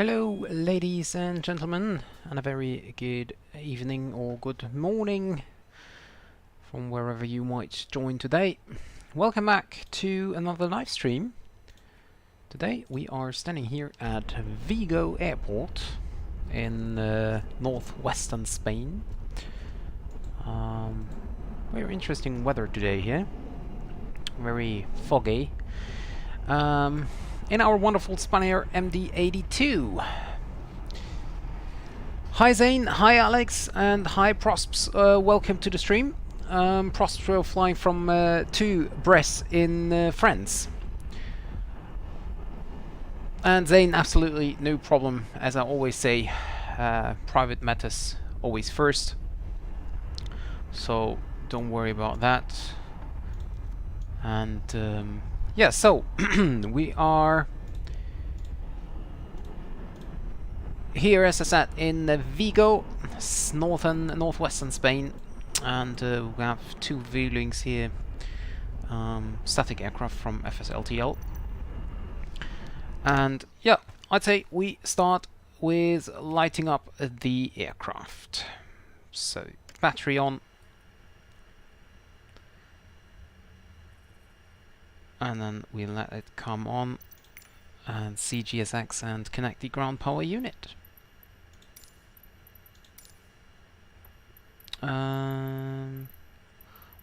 Hello, ladies and gentlemen, and a very good evening or good morning from wherever you might join today. Welcome back to another live stream. Today we are standing here at Vigo Airport in northwestern Spain. Very interesting weather today here. Very foggy. In our wonderful Spanair MD-82. Hi Zane, hi Alex, and hi Prosps. Welcome to the stream. Prosps will flying from to Brest in France. And Zane, absolutely no problem. As I always say, private matters always first. So don't worry about that. And yeah, so we are here, as I said, in Vigo, northwestern Spain, and we have two viewings here, static aircraft from FSLTL. And yeah, I'd say we start with lighting up the aircraft. So battery on. And then we let it come on and CGSX and connect the ground power unit.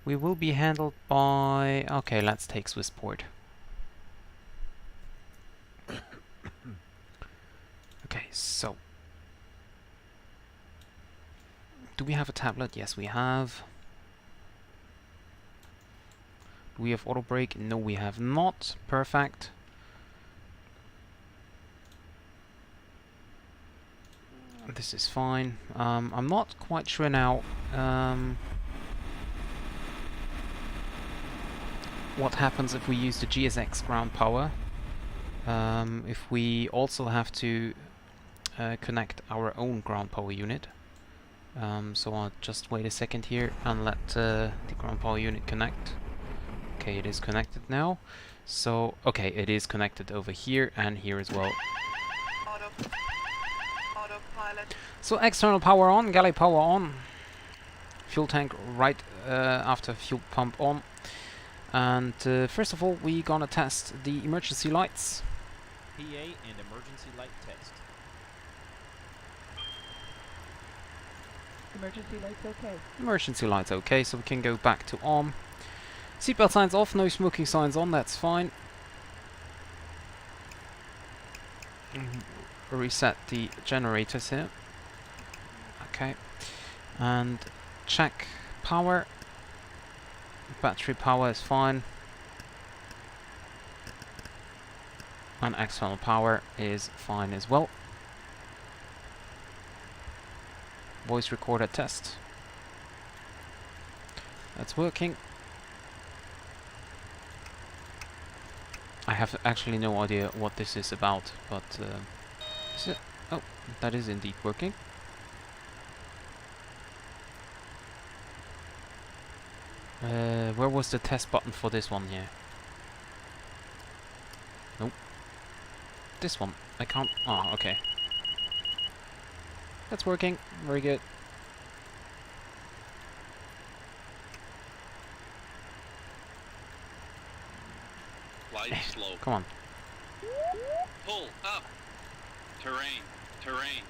We will be handled by... Okay, let's take Swissport. Okay, so... Do we have a tablet? Yes, we have. Do we have auto brake? No, we have not. Perfect. This is fine. I'm not quite sure now what happens if we use the GSX ground power. If we also have to connect our own ground power unit. So I'll just wait a second here and let the ground power unit connect. Okay, it is connected now. So, okay, it is connected over here and here as well. Autopilot. So external power on, galley power on. Fuel tank right after fuel pump on. And first of all, we're gonna test the emergency lights. PA and emergency light test. Emergency lights okay. Emergency lights okay, so we can go back to on. Seatbelt signs off, no smoking signs on, that's fine. Reset the generators here. Okay. And check power. Battery power is fine. And external power is fine as well. Voice recorder test. That's working. I have actually no idea what this is about, but is it? Oh, that is indeed working. Where was the test button for this one here? Nope. This one. I can't... Oh, okay. That's working. Very good. Slow. Come on. Pull up. Terrain. Terrain.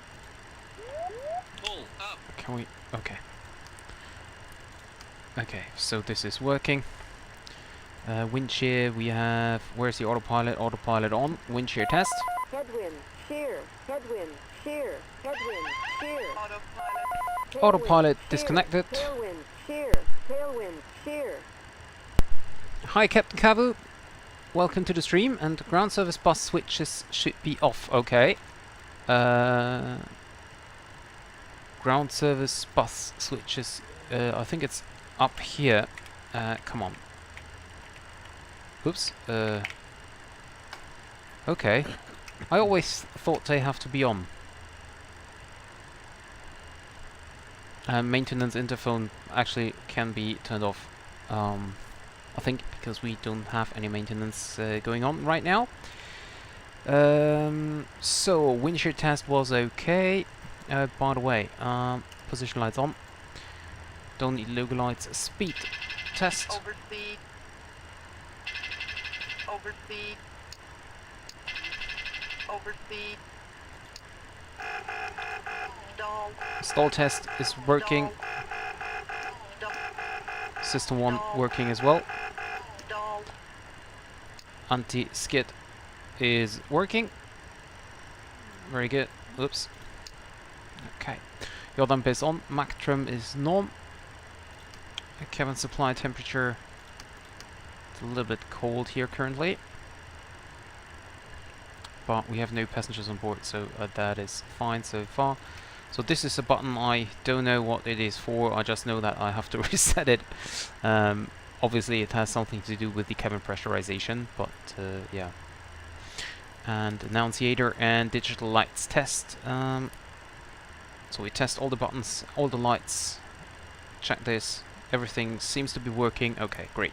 Pull up. Can we... Okay. Okay, so this is working. Wind shear, we have... Where's the autopilot? Autopilot on. Wind shear test. Headwind, shear, headwind, shear, headwind, shear. Autopilot disconnected. Tailwind, shear, tailwind, shear. Hi, Captain Cavu. Welcome to the stream, and ground service bus switches should be off. Okay. Ground service bus switches. I think it's up here. Come on. Oops. Okay. I always thought they have to be on. Maintenance interphone actually can be turned off. I think because we don't have any maintenance going on right now. So wind shear test was okay. By the way, position lights on. Don't need logo lights. Speed test. Overspeed. Overspeed. Overspeed. Stall. Stall test is working. Stall. System 1 working as well. Stall. Anti-skid is working. Very good. Oops. Okay. Your dump is on. Mac trim is non. Cabin supply temperature. It's a little bit cold here currently. But we have no passengers on board, so that is fine so far. So this is a button, I don't know what it is for, I just know that I have to reset it. Obviously it has something to do with the cabin pressurization, but yeah. And annunciator and digital lights test. So we test all the buttons, all the lights, check this, everything seems to be working. Okay, great.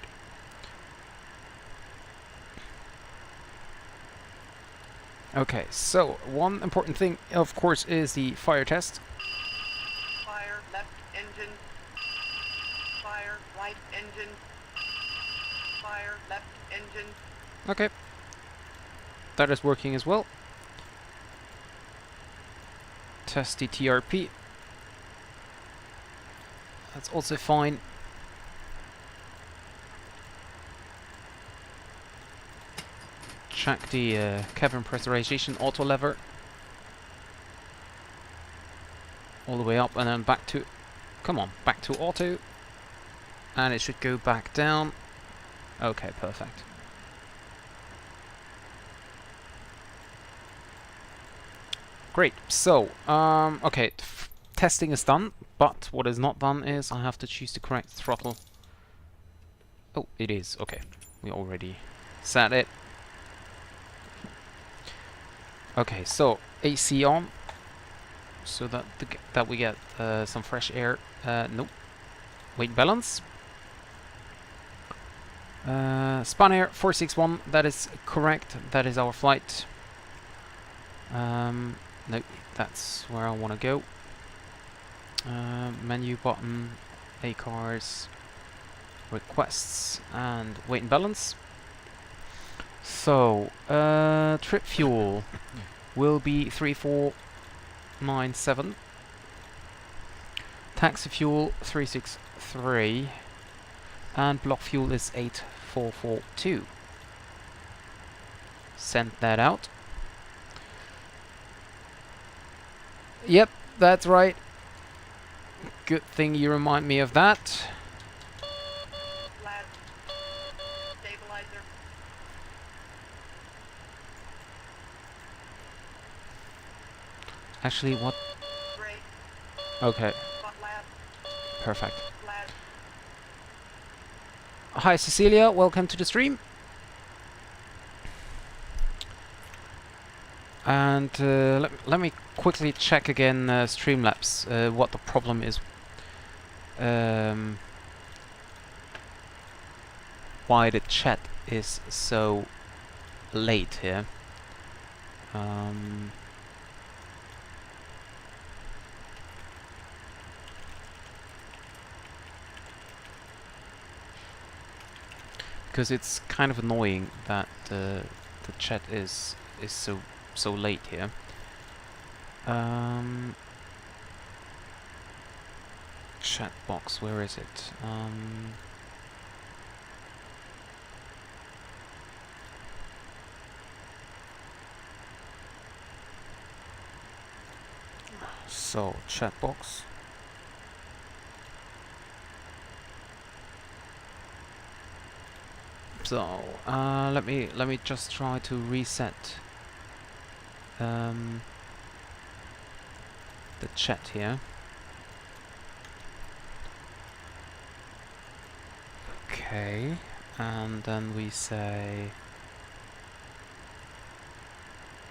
Okay, so one important thing, of course, is the fire test. Fire left engine. Fire right engine. Fire left engine. Okay. That is working as well. Test the TRP. That's also fine. Check the cabin pressurization auto lever. All the way up and then back to... Come on, back to auto. And it should go back down. Okay, perfect. Great, so, okay, testing is done, but what is not done is I have to choose the correct throttle. Oh, it is, okay. We already set it. Okay, so AC on, so that that we get some fresh air. Nope. Weight balance. Spanair 461. That is correct. That is our flight. Nope. That's where I want to go. Menu button, ACARS, requests, and weight and balance. So, trip fuel will be 3497. Taxi fuel 363. And block fuel is 8442. Send that out. Yep, that's right. Good thing you remind me of that. Flat. Stabilizer. Actually, what? Brake. Okay, Flat. perfect. Flat. Hi Cecilia, welcome to the stream. And let me quickly check again Streamlabs, what the problem is. Why the chat is so late here. Because it's kind of annoying that the chat is so late here. Chat box, where is it? So chat box. So let me just try to reset the chat here. Okay, and then we say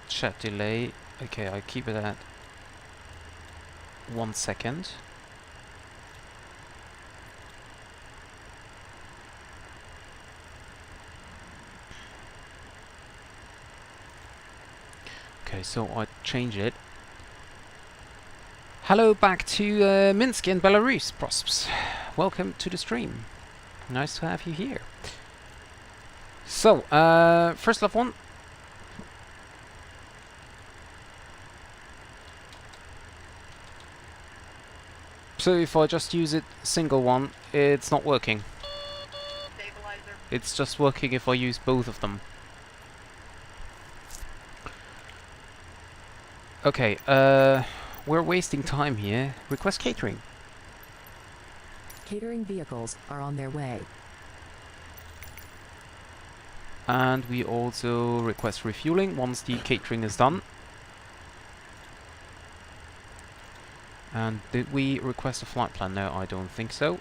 chat delay. Okay, I keep it at 1 second. Okay, so I change it. Hello back to Minsk in Belarus, Prosps. Welcome to the stream. Nice to have you here. So, first level one. So if I just use it single one, it's not working. Stabilizer. It's just working if I use both of them. Okay, we're wasting time here. Request catering. Catering vehicles are on their way. And we also request refueling once the catering is done. And did we request a flight plan? No, I don't think so.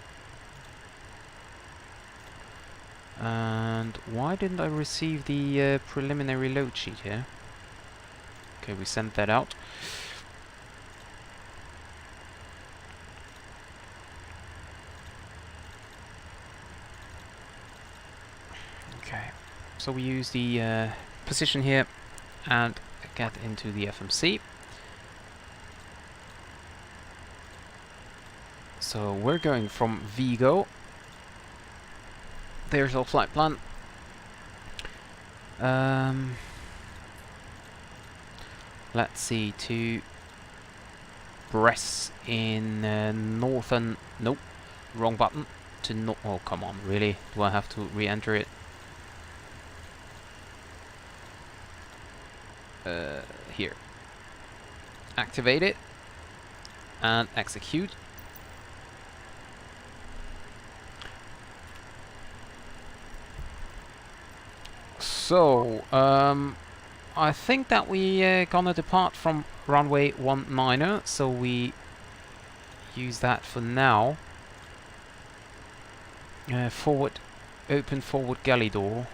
And why didn't I receive the preliminary load sheet here? Okay, we sent that out. Okay, so we use the position here and get into the FMC. So we're going from Vigo. There's our flight plan. Let's see, to Brest in northern... Nope, wrong button. To no... Oh, come on, really? Do I have to re-enter it? Here. Activate it. And execute. So, I think that we gonna depart from runway 19er, so we use that for now. Forward, open forward galley door.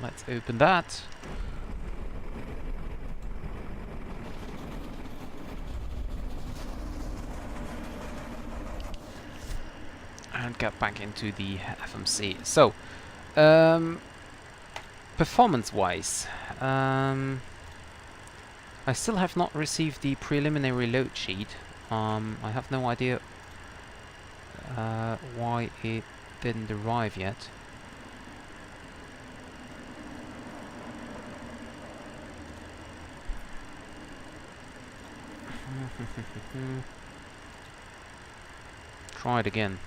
Let's open that. And get back into the FMC. So, performance-wise, I still have not received the preliminary load sheet. I have no idea why it didn't arrive yet. Try it again.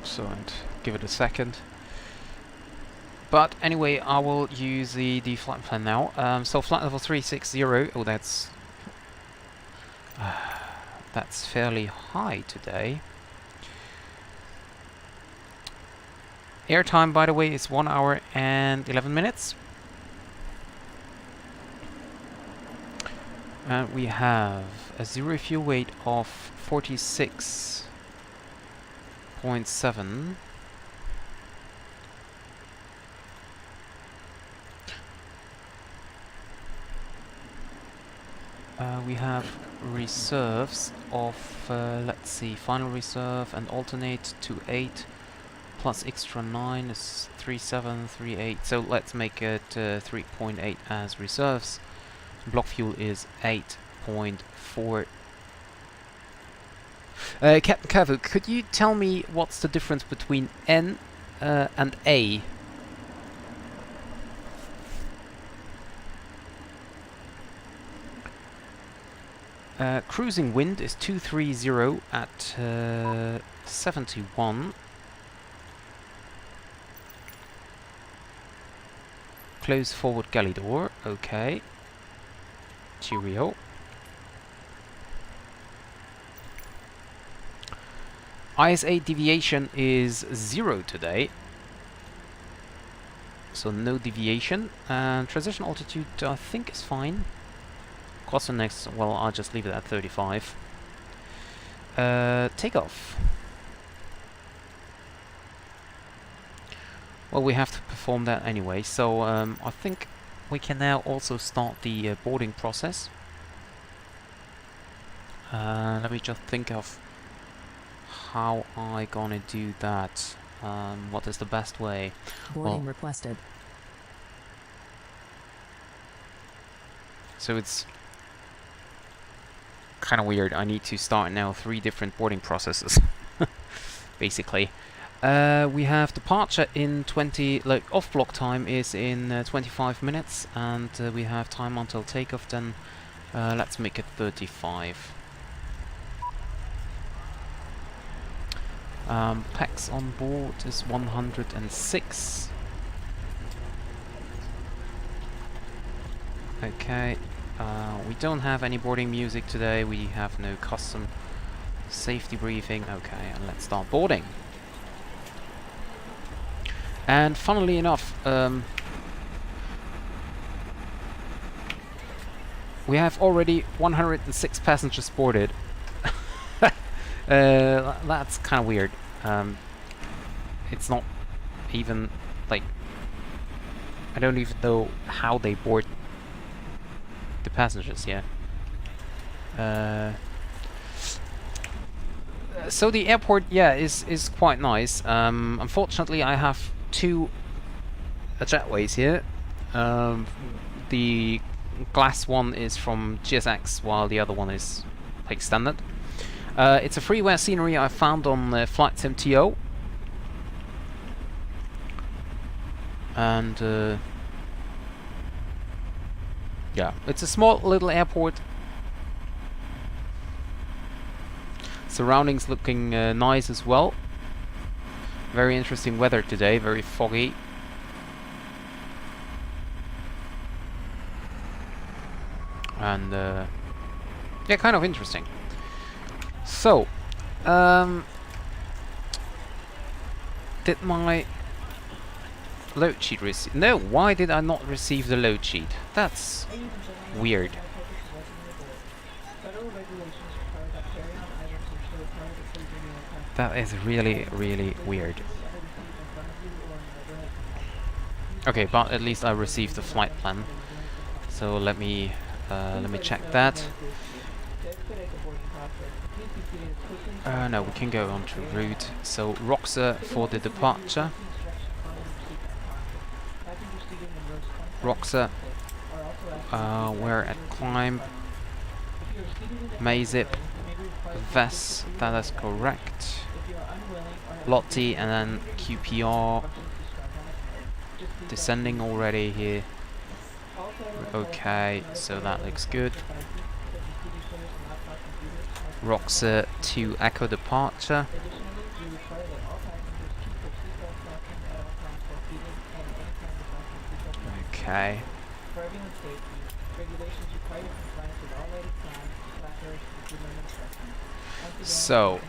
So, and give it a second. But anyway, I will use the flight plan now. So flight level 360. Oh, that's fairly high today. Airtime, by the way, is 1 hour and 11 minutes. And we have a zero fuel weight of 46.7. We have reserves of, let's see, final reserve and alternate to 8 plus extra 9 is 3.7, 3.8. So let's make it 3.8 as reserves. Block fuel is 8.4. Captain Cavu, could you tell me what's the difference between N and A? Cruising wind is 230 at 71. Close forward galley door, okay. Cheerio. ISA deviation is 0 today. So no deviation. And transition altitude I think is fine. Cost next, well, I'll just leave it at 35. Takeoff. Well, we have to perform that anyway, so I think we can now also start the boarding process. Let me just think of how I gonna do that. What is the best way? Boarding Well, requested. so it's kind of weird. I need to start now 3 different boarding processes, basically. We have departure in 20, like off block time is in 25 minutes, and we have time until takeoff. Then let's make it 35. Packs on board is 106. Okay. We don't have any boarding music today. We have no custom safety briefing. Okay, and let's start boarding. And funnily enough, we have already 106 passengers boarded. That's kind of weird. It's not even like, I don't even know how they board the passengers. Yeah. So the airport, yeah, is quite nice. Unfortunately, I have 2 jetways here. The glass one is from GSX, while the other one is like standard. It's a freeware scenery I found on VATSIM TO, and yeah, it's a small little airport. Surroundings looking nice as well. Very interesting weather today, very foggy. And yeah, kind of interesting. So, did my load sheet receive? No, why did I not receive the load sheet? That's weird. That is really, really weird. Okay, but at least I received the flight plan. So let me check that. No, we can go on to route. So Roxa for the departure. Roxa, we're at climb. Mazip, Vess, that is correct. Lottie and then QPR. Descending already here. Okay, so that looks good. Roxa to Echo departure. Okay. So,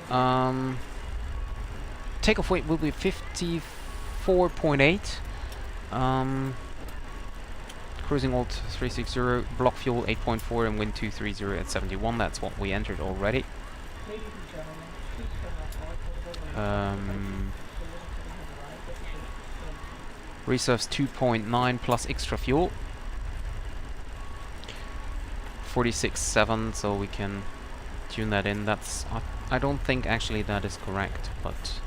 takeoff weight will be 54.8. Cruising alt 360, block fuel 8.4, and wind 230 at 71. That's what we entered already. Reserves 2.9 plus extra fuel. 46.7, so we can tune that in. That's I don't think actually that is correct, but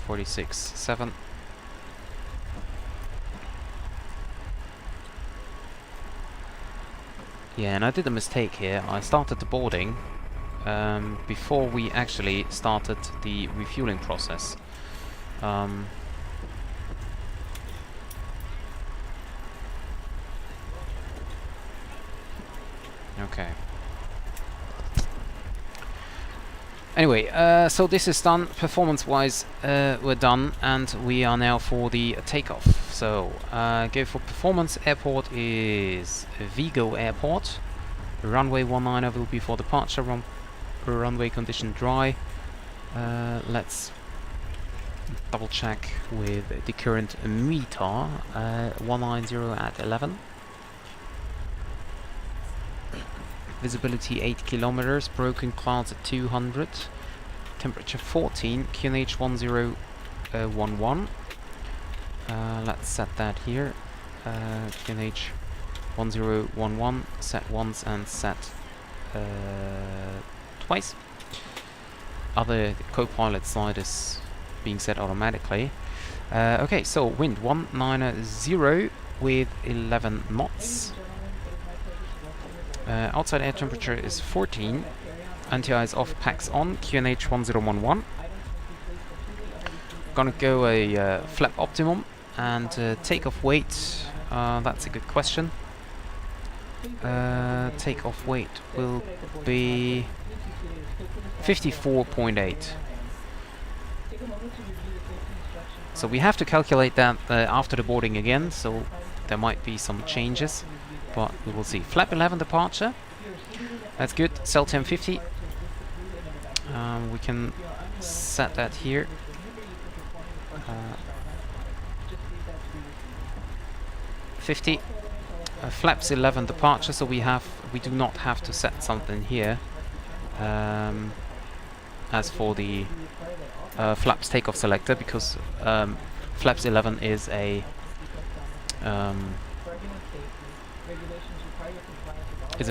46.7. Yeah, and I did a mistake here. I started the boarding before we actually started the refueling process. Okay. Anyway, so this is done. Performance-wise, we're done, and we are now for the takeoff. So, go for performance. Airport is Vigo Airport. Runway 19 will be for departure. Runway condition dry. Let's double check with the current meter. 190 at 11. Visibility 8 kilometers, broken clouds at 200, temperature 14, QNH 1011. Let's set that here. QNH 1011, set once and set twice. Other co-pilot side is being set automatically. Okay, so wind 190 with 11 knots. Outside air temperature is 14. Anti-air is off, packs on. QNH 1011. Gonna go a flap optimum and takeoff weight. That's a good question. Takeoff weight will be 54.8. So we have to calculate that after the boarding again, so there might be some changes, but we will see. Flap 11 departure. That's good. Cell 1050. We can set that here. Uh, 50. Flaps 11 departure, so we do not have to set something here. As for the flaps takeoff selector, because flaps 11 is a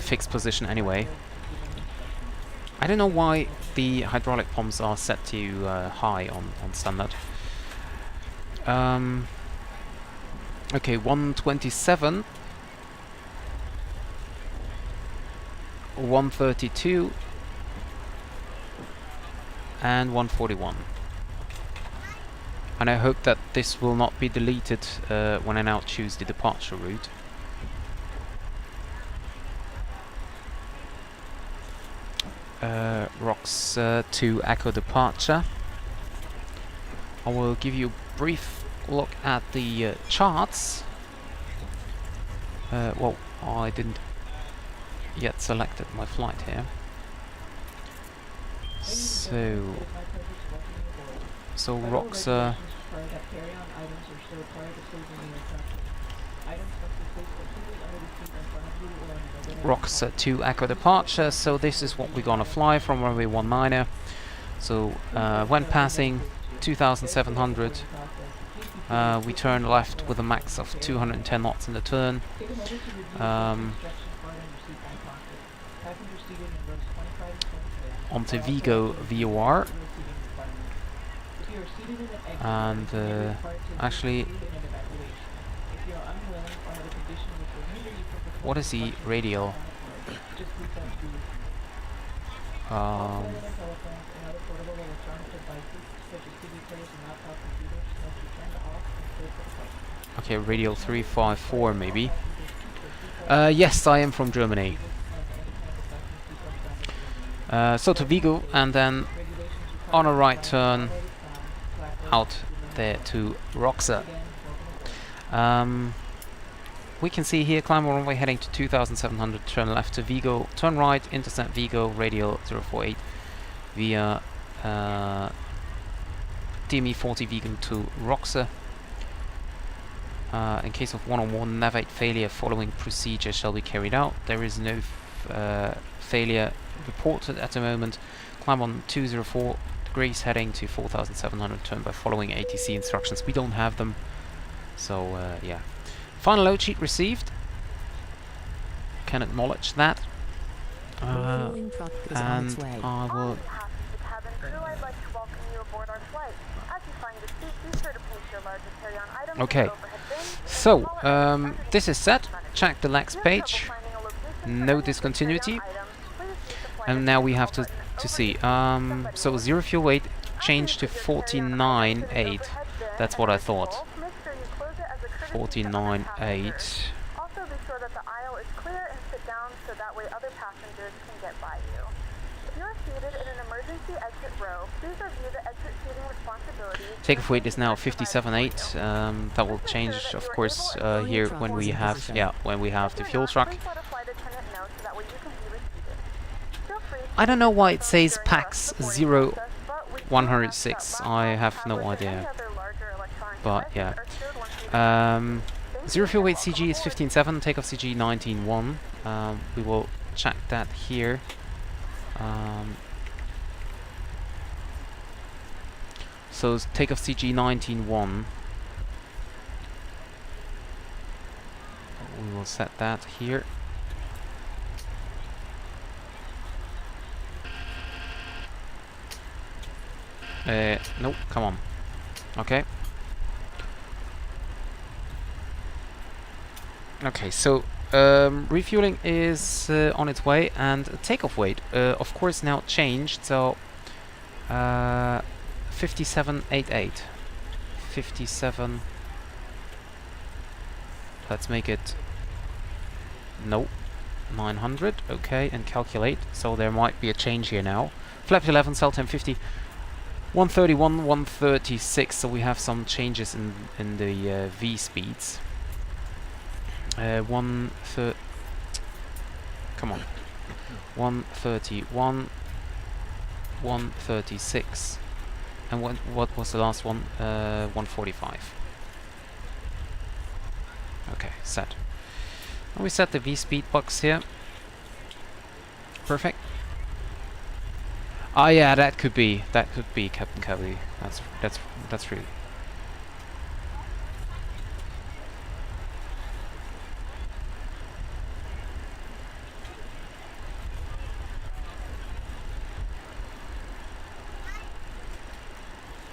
fixed position anyway. I don't know why the hydraulic pumps are set to high on standard. Okay, 127, 132, and 141. And I hope that this will not be deleted when I now choose the departure route. ROX 2 Echo departure. I will give you a brief look at the charts. Well, I didn't yet selected my flight here. So ROX ROX 2 Echo departure. So this is what we're gonna fly from runway 19. So when passing 2,700, we turn left with a max of 210 knots in the turn. Onto Vigo VOR. And actually, what is the radial? Okay, radial 354 maybe. Yes, I am from Germany. So to Vigo, and then on a right turn out there to Roxa. We can see here, climb runway heading to 2,700, turn left to Vigo, turn right, intercept Vigo, radial 048 via DME 40 Vigo to Roxa. In case of one-on-one, navigate failure, following procedure shall be carried out. There is no failure reported at the moment. Climb on 204 degrees heading to 4,700, turn by following ATC instructions. We don't have them, so yeah. Final load sheet received. Can acknowledge that. And I will. Okay, so this is set. Check the next page. No discontinuity. And now we have to see. So 0 fuel weight changed to 49.8. That's what I thought. 49.8. Also be sure that the aisle is clear and sit down so that way other passengers can get by you. If you are seated in an emergency exit row, please review the exit seating responsibilities. Takeoff weight is now 57.8. That will change, of course, here when we have the fuel truck. I don't know why it says PAX 0106. I have no idea. But yeah. 0 fuel weight CG is 15.7, takeoff CG 19.1. We will check that here. So takeoff CG 19.1. We will set that here. Nope, come on. Okay. Okay, so refueling is on its way, and takeoff weight, of course, now changed. So 5788. 57. Let's make it. Nope. 900. Okay, and calculate. So there might be a change here now. Flaps 11, cell 1050. 131, 136. So we have some changes in the V speeds. 130. Come on. 131, 136, and what was the last one? 145. Okay, set. And we set the V speed box here. Perfect. Ah, yeah, that could be Captain Kelly. That's true.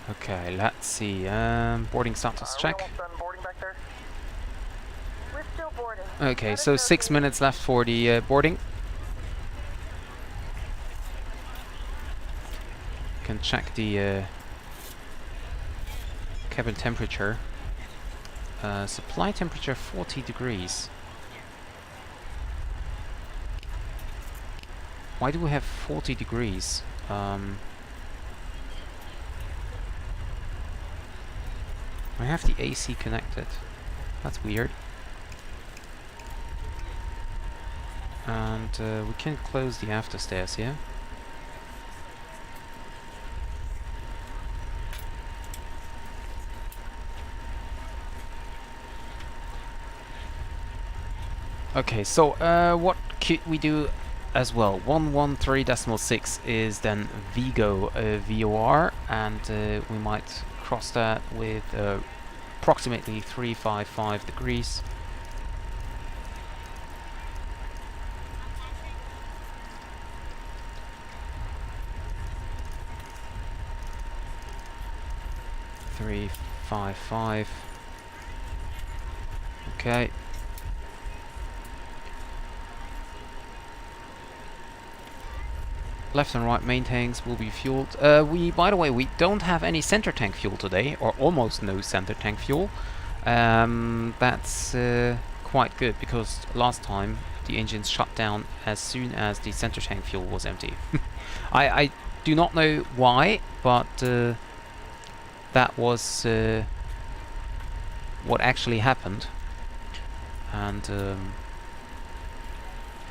Okay, let's see. Boarding status check. We're almost done boarding back there. We're still boarding. Okay, so 6 minutes left for the boarding. Can check the cabin temperature. Supply temperature 40 degrees. Why do we have 40 degrees? I have the AC connected. That's weird. And we can close the afterstairs here. Okay, so what could we do as well? 113.6 is then Vigo VOR, and we might cross that with approximately 355 degrees. Three, 5, 5. Okay. Left and right main tanks will be fueled. By the way, we don't have any center tank fuel today, or almost no center tank fuel. That's quite good, because last time the engines shut down as soon as the center tank fuel was empty. I do not know why, but that was what actually happened. And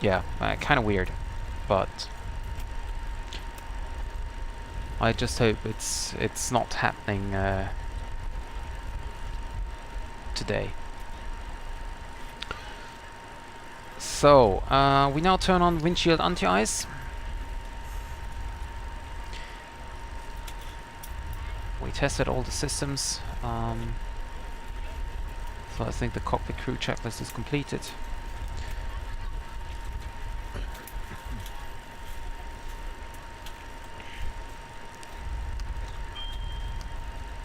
yeah, kind of weird, but I just hope it's not happening today. So we now turn on windshield anti-ice. We tested all the systems, so I think the cockpit crew checklist is completed.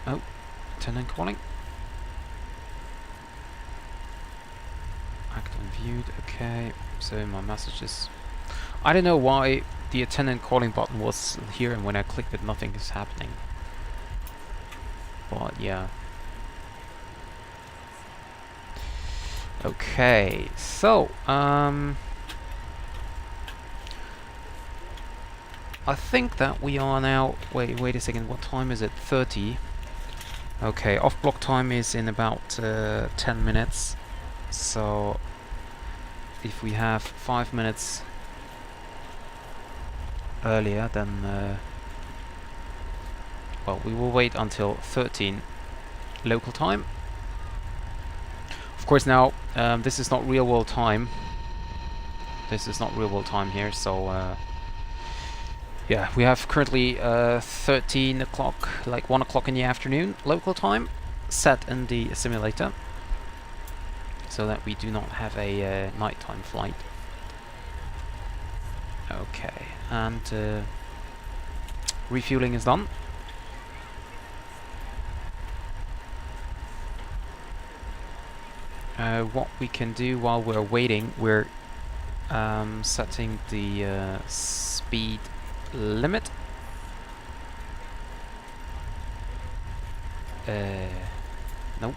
Oh, attendant calling. Act unviewed. Okay, so my messages. I don't know why the attendant calling button was here, and when I clicked it, nothing is happening. But yeah. Okay, so I think that we are now. Wait a second. What time is it? 30. Okay, off block time is in about 10 minutes. So if we have 5 minutes earlier, then well, we will wait until 13 local time. Of course, now this is not real world time. This is not real world time here, so yeah, we have currently 13 o'clock, like 1 o'clock in the afternoon local time set in the simulator, so that we do not have a nighttime flight. Okay, and refueling is done. what we can do while we're waiting, we're setting the speed limit. Nope.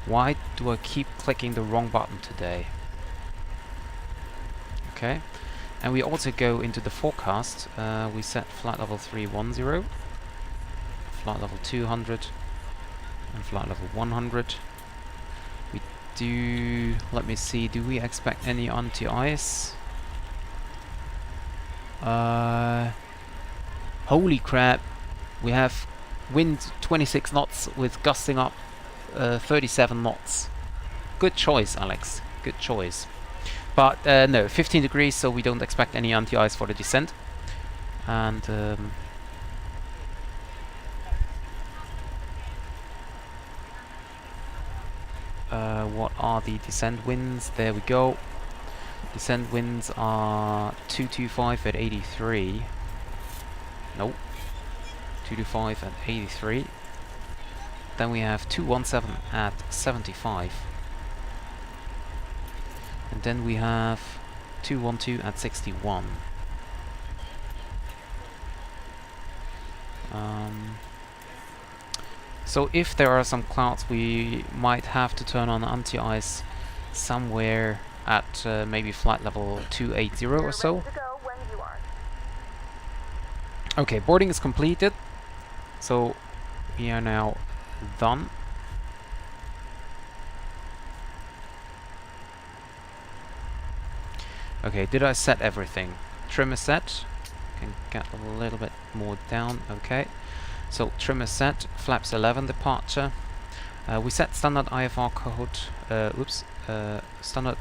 Why do I keep clicking the wrong button today? Okay. And we also go into the forecast. We set flight level 310, flight level 200, and flight level 100. We do, let me see, do we expect any anti-ice? Holy crap, we have wind 26 knots with gusting up 37 knots. Good choice, Alex, good choice. But no, 15 degrees, so we don't expect any anti-ice for the descent. And what are the descent winds? There we go. Descent winds are 225 at 83. Nope. 225 at 83. Then we have 217 at 75. And then we have 212 at 61. So if there are some clouds, we might have to turn on anti-ice somewhere at maybe flight level 280 or so. Ready to go when you are. Okay, boarding is completed. So we are now done. Okay, did I set everything? Trim is set. Can get a little bit more down. Okay. So trim is set. Flaps 11 departure. We set standard IFR code. Standard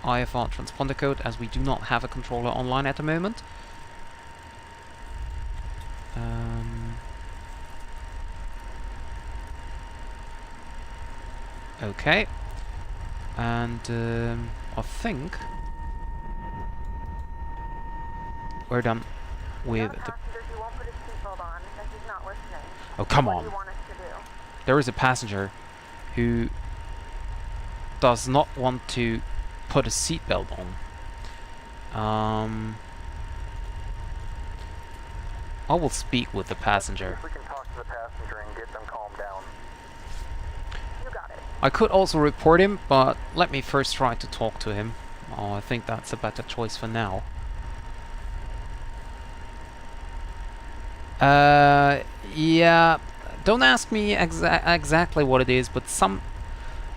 IFR transponder code, as we do not have a controller online at the moment. Okay. And I think we're done with the... Passengers, you won't put his seatbelt on, and he's not listening. Oh, come What on. do you want us to do? There is a passenger who does not want to put a seatbelt on. I will speak with the passenger. We can talk to the passenger and get them calmed down. You got it. I could also report him, but let me first try to talk to him. Oh, I think that's a better choice for now. Yeah, don't ask me exactly what it is, but some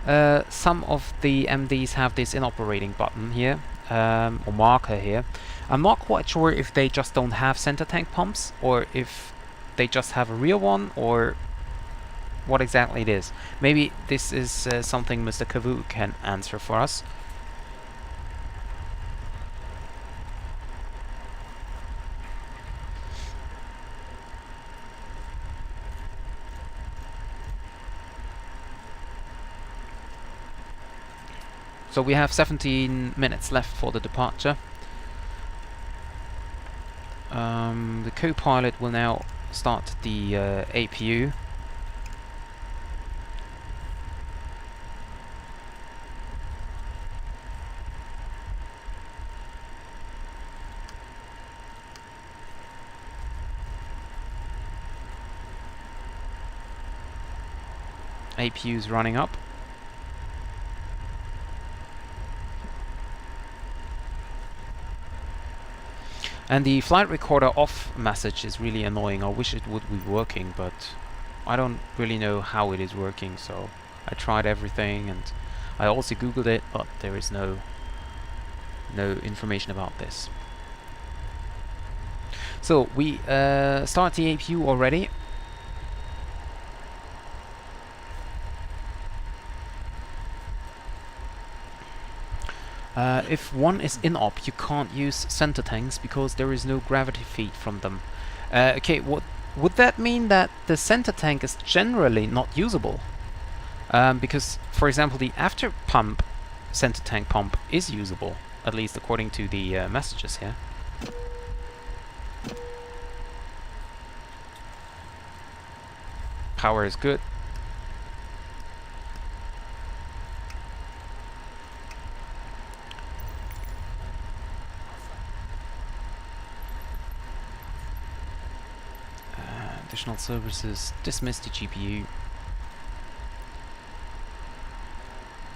of the MDs have this inoperating button here, or marker here. I'm not quite sure if they just don't have center tank pumps, or if they just have a real one, or what exactly it is. Maybe this is something Mr. Kavu can answer for us. So we have 17 minutes left for the departure. The co-pilot will now start the APU. APU is running up. And the flight recorder off message is really annoying. I wish it would be working, but I don't really know how it is working, so I tried everything, and I also googled it, but there is no information about this. So we start the APU already. If one is in op, you can't use center tanks because there is no gravity feed from them. Okay, what would that mean? That the center tank is generally not usable? Because, for example, the after pump center tank pump is usable, at least according to the messages here. Power is good. Additional services. Dismiss the GPU.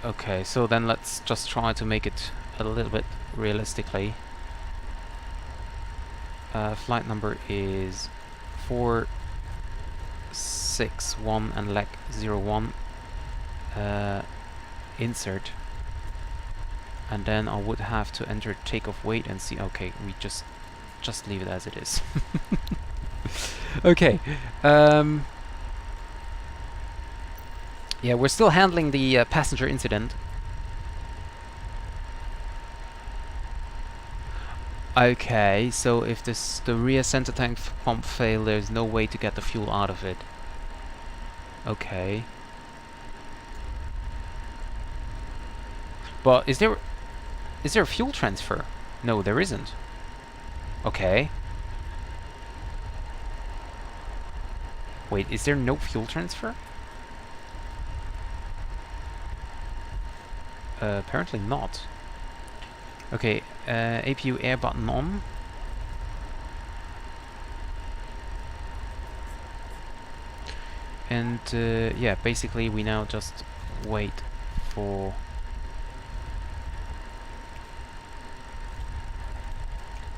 Okay, so then let's just try to make it a little bit realistically. Flight number is 461 and leg 01. Insert. And then I would have to enter takeoff weight and see. Okay, we just leave it as it is. Okay. Yeah, we're still handling the passenger incident. Okay, so if the rear center tank pump fail, there's no way to get the fuel out of it. Okay. But is there a fuel transfer? No, there isn't. Okay. Wait, is there no fuel transfer? Apparently not. Okay, APU air button on. And yeah, basically we now just wait for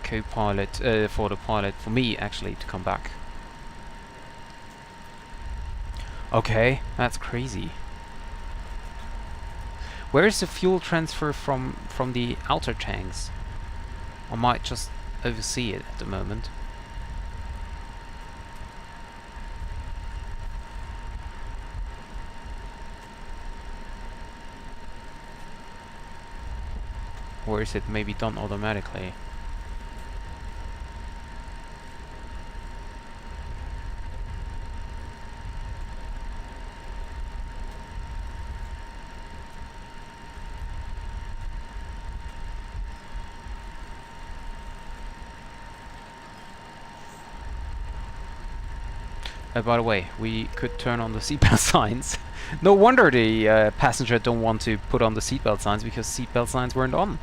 co-pilot, for the pilot, for me actually, to come back. Okay, that's crazy. Where is the fuel transfer from the outer tanks? I might just oversee it at the moment. Or is it maybe done automatically? By the way, we could turn on the seatbelt signs. No wonder the passenger don't want to put on the seatbelt signs, because seatbelt signs weren't on.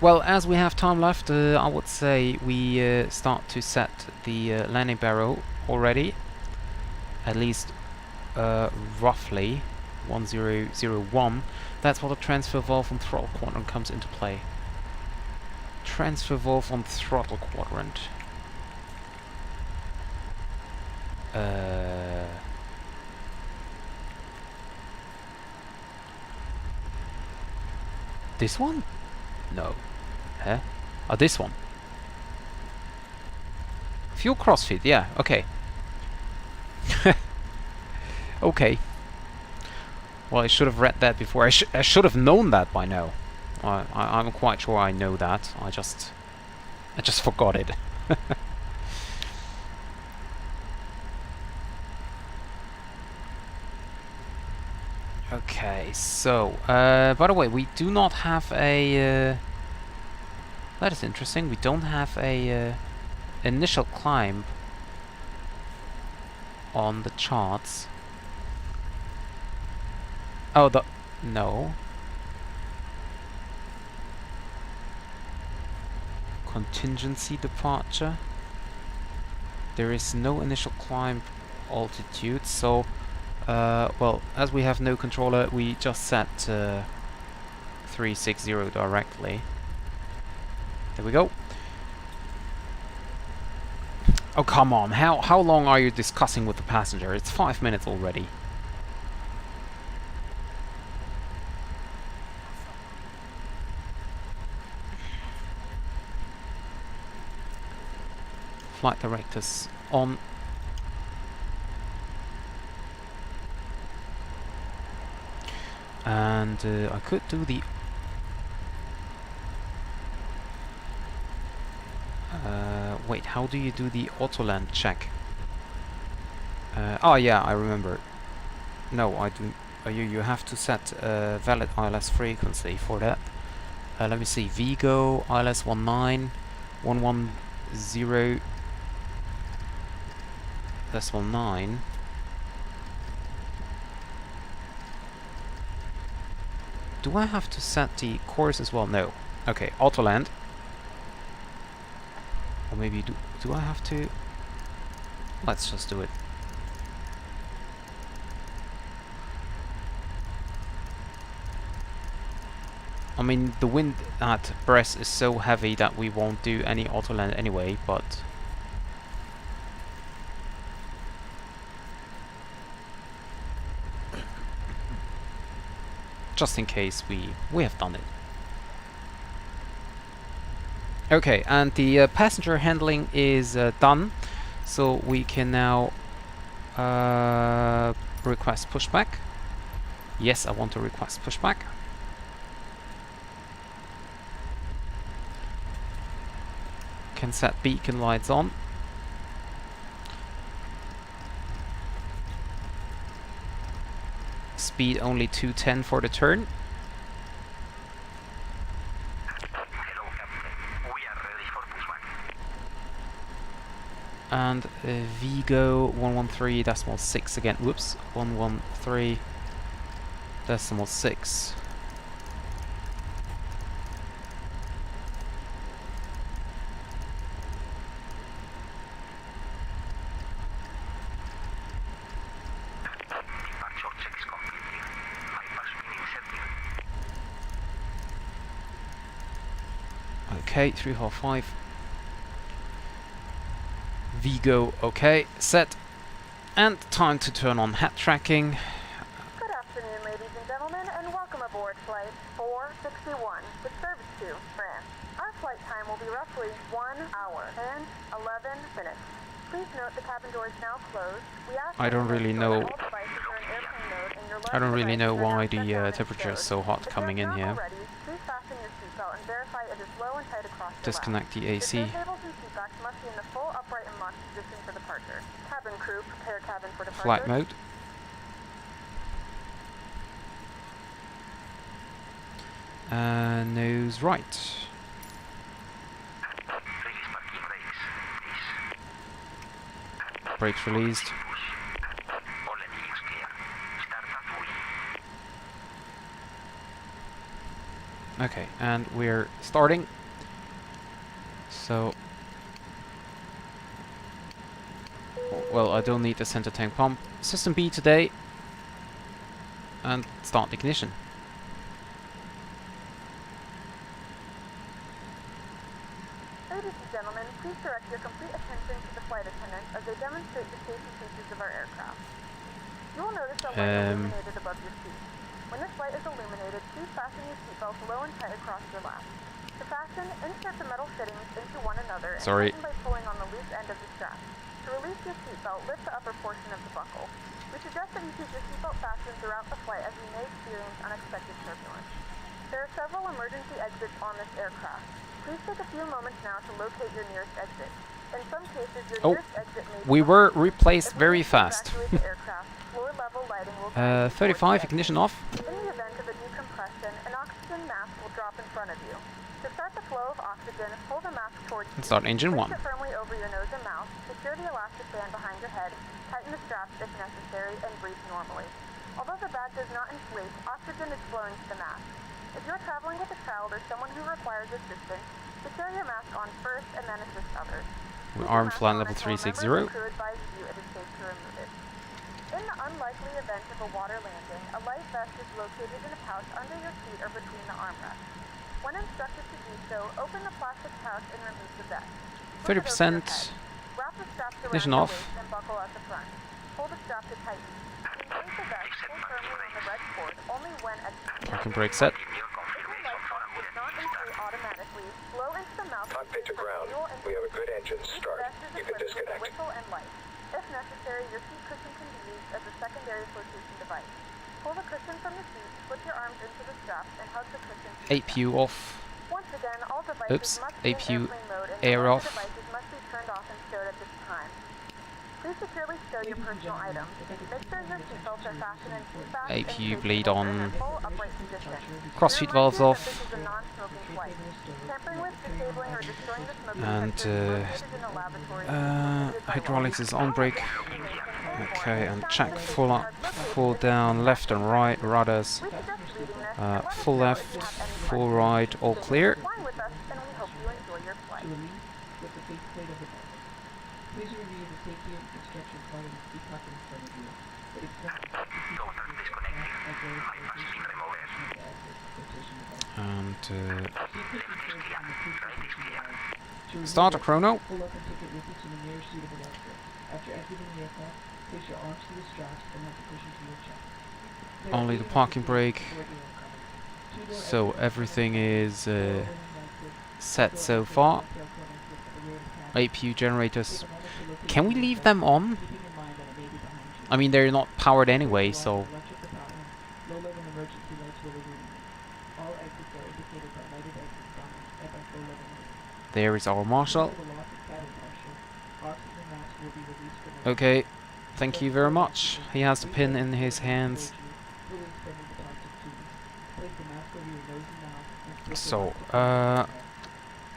Well, as we have time left, I would say we start to set the landing barrel already. At least roughly 1001. That's what the transfer valve and throttle quadrant comes into play. Transfer valve on throttle quadrant. This one? No. Huh? Oh, this one. Fuel crossfeed, yeah, okay. Okay. Well, I should have read that before. I should have known that by now. I'm quite sure I know that. I just forgot it. Okay, so by the way, we do not have a. That is interesting. We don't have a initial climb on the charts. Oh, no. Contingency departure. There is no initial climb altitude, so well, as we have no controller, we just set 360 directly. There we go. Oh, come on. How long are you discussing with the passenger? It's 5 minutes already. Flight directors on. And I could do the wait, how do you do the auto-land check? Oh yeah, I remember. No, I do. You have to set a valid ILS frequency for that. Let me see. Vigo ILS 19110. That's 19. Do I have to set the course as well? No. Okay, auto-land. Or maybe do I have to? Let's just do it. I mean, the wind at Brest is so heavy that we won't do any auto land anyway, but just in case we have done it. Okay, and the passenger handling is done, so we can now request pushback. Yes, I want to request pushback. Can set beacon lights on. Speed only 210 for the turn. And Vigo 113.6 again. Whoops, 113.6. Okay, 3.5. Vigo, okay, set. And time to turn on head tracking. Good afternoon, ladies and gentlemen, and welcome aboard flight 461 with service to France. Our flight time will be roughly 1 hour and 11 minutes. Please note the cabin door is now closed. We ask I don't really know. all devices are in airplane mode and your I don't really know devices are now why shut the down and temperature is stowed. so hot If coming you in have here. not already, please fasten your seatbelt and verify it is low and tight across your lap. Disconnect the The AC. turntables and seatbacks must be in the full upright and locked position for departure. Cabin crew, prepare cabin for departure. Flight mode. Nose right. Brakes released. Okay, and we're starting. So, well, I don't need the center tank pump. System B today, and start ignition. Ladies and gentlemen, please direct your complete attention to the flight attendants as they demonstrate the safety features of our aircraft. You will notice a light illuminated above your seat. When this light is illuminated, please fasten your seatbelts low and tight across your lap. To fasten, insert the metal fittings into one another and tighten by pulling on the loose end of the strap. To release your seatbelt, lift the upper portion of the buckle. We suggest that you keep your seatbelt fastened throughout the flight as you may experience unexpected turbulence. There are several emergency exits on this aircraft. Please take a few moments now to locate your nearest exit. In some cases, your nearest exit may be we were behind you. replaced If we very need to fast. evacuate the aircraft, floor level lighting will guide you towards the 35, exit. ignition off. In the event of a decompression, an oxygen mask will drop in front of you. To start the flow of oxygen, pull the mask towards you. Start engine Place 1. it firmly over your nose and mouth, secure the elastic band behind your head, tighten the straps if necessary, and breathe normally. Although the bag does not inflate, oxygen is flowing to the mask. If you're traveling with a child or someone who requires assistance, secure your mask on first and then assist others. We're Keep your armed mask flight on level until a member of 360. the crew advises you it is safe to remove it. In the unlikely event of a water landing, a life vest is located in a pouch under your seat or between the armrests. When instructed to do so, open the plastic pouch and remove the vest. Flip it over your 30%. head. Wrap the straps around Ignition your off. waist and buckle at the front. Pull the strap to tighten. To engage the vest, pull firmly on the red cord only when executing. Parking brake set. If your life vest does not inflate automatically, blow into the mouth. Cockpit to ground. We have a good engine start. You can disconnect. Whistle and light. If necessary, your seat cushion can be used as a secondary flotation device. Pull the cushion from the seat, slip your arms into the straps, and hug the cushion to your chest. APU off. Once again, all devices Oops, must be in APU airplane mode and air all off. devices must be turned off and stowed at this time. Please securely stow your personal items. Make sure your seatbelts are fastened in seatbacks and APU safety bleed holsters in on. a full upright position. Cross-feed We remind valves you that off. this is a non-smoking flight. Tampering with, disabling, or destroying the smoking And detector is located in a laboratory prohibited by law. hydraulics is on brake. Okay, and check Sound full up, full down, left and right, rudders. We suggest reading this and let us Full know if left, you have any full questions. right, all Thank you clear. for flying with us, and we hope you enjoy your flight. with the faceplate of the bumper. Please review the safety instructions following the speed pocket in front of you. It explains the safety features of the aircraft as well as the location and operation of the access rotation device. And Seat cushion storage on the seat position device. To remove start a it, chrono. pull up and take it with you to the nearest suitable exit. After exiting the aircraft, place your arms to the straps and mount the cushion to your chest. There are Only the 89 parking seats brake. aboard the aircraft. Two-door So exit everything is door opening exit, set door so exit, far. and tail cone exit at the rear of the cabin. APU generators. Take a moment to locate Can we the leave exit, them on? keeping in mind that it may be behind you. I mean, they're not powered anyway, Switch so on electric power. Low-level emergency lights will illuminate. All exits are indicated by lighted exit signs and by low-level lights. there is our marshal. Due to the loss of cabin pressure, oxygen mask will be released from the Okay, thank you very much. He has the pin in his hands. fully extending the toxic tubes. Place the mask over your nose and mouth and slip the So, mask across the head.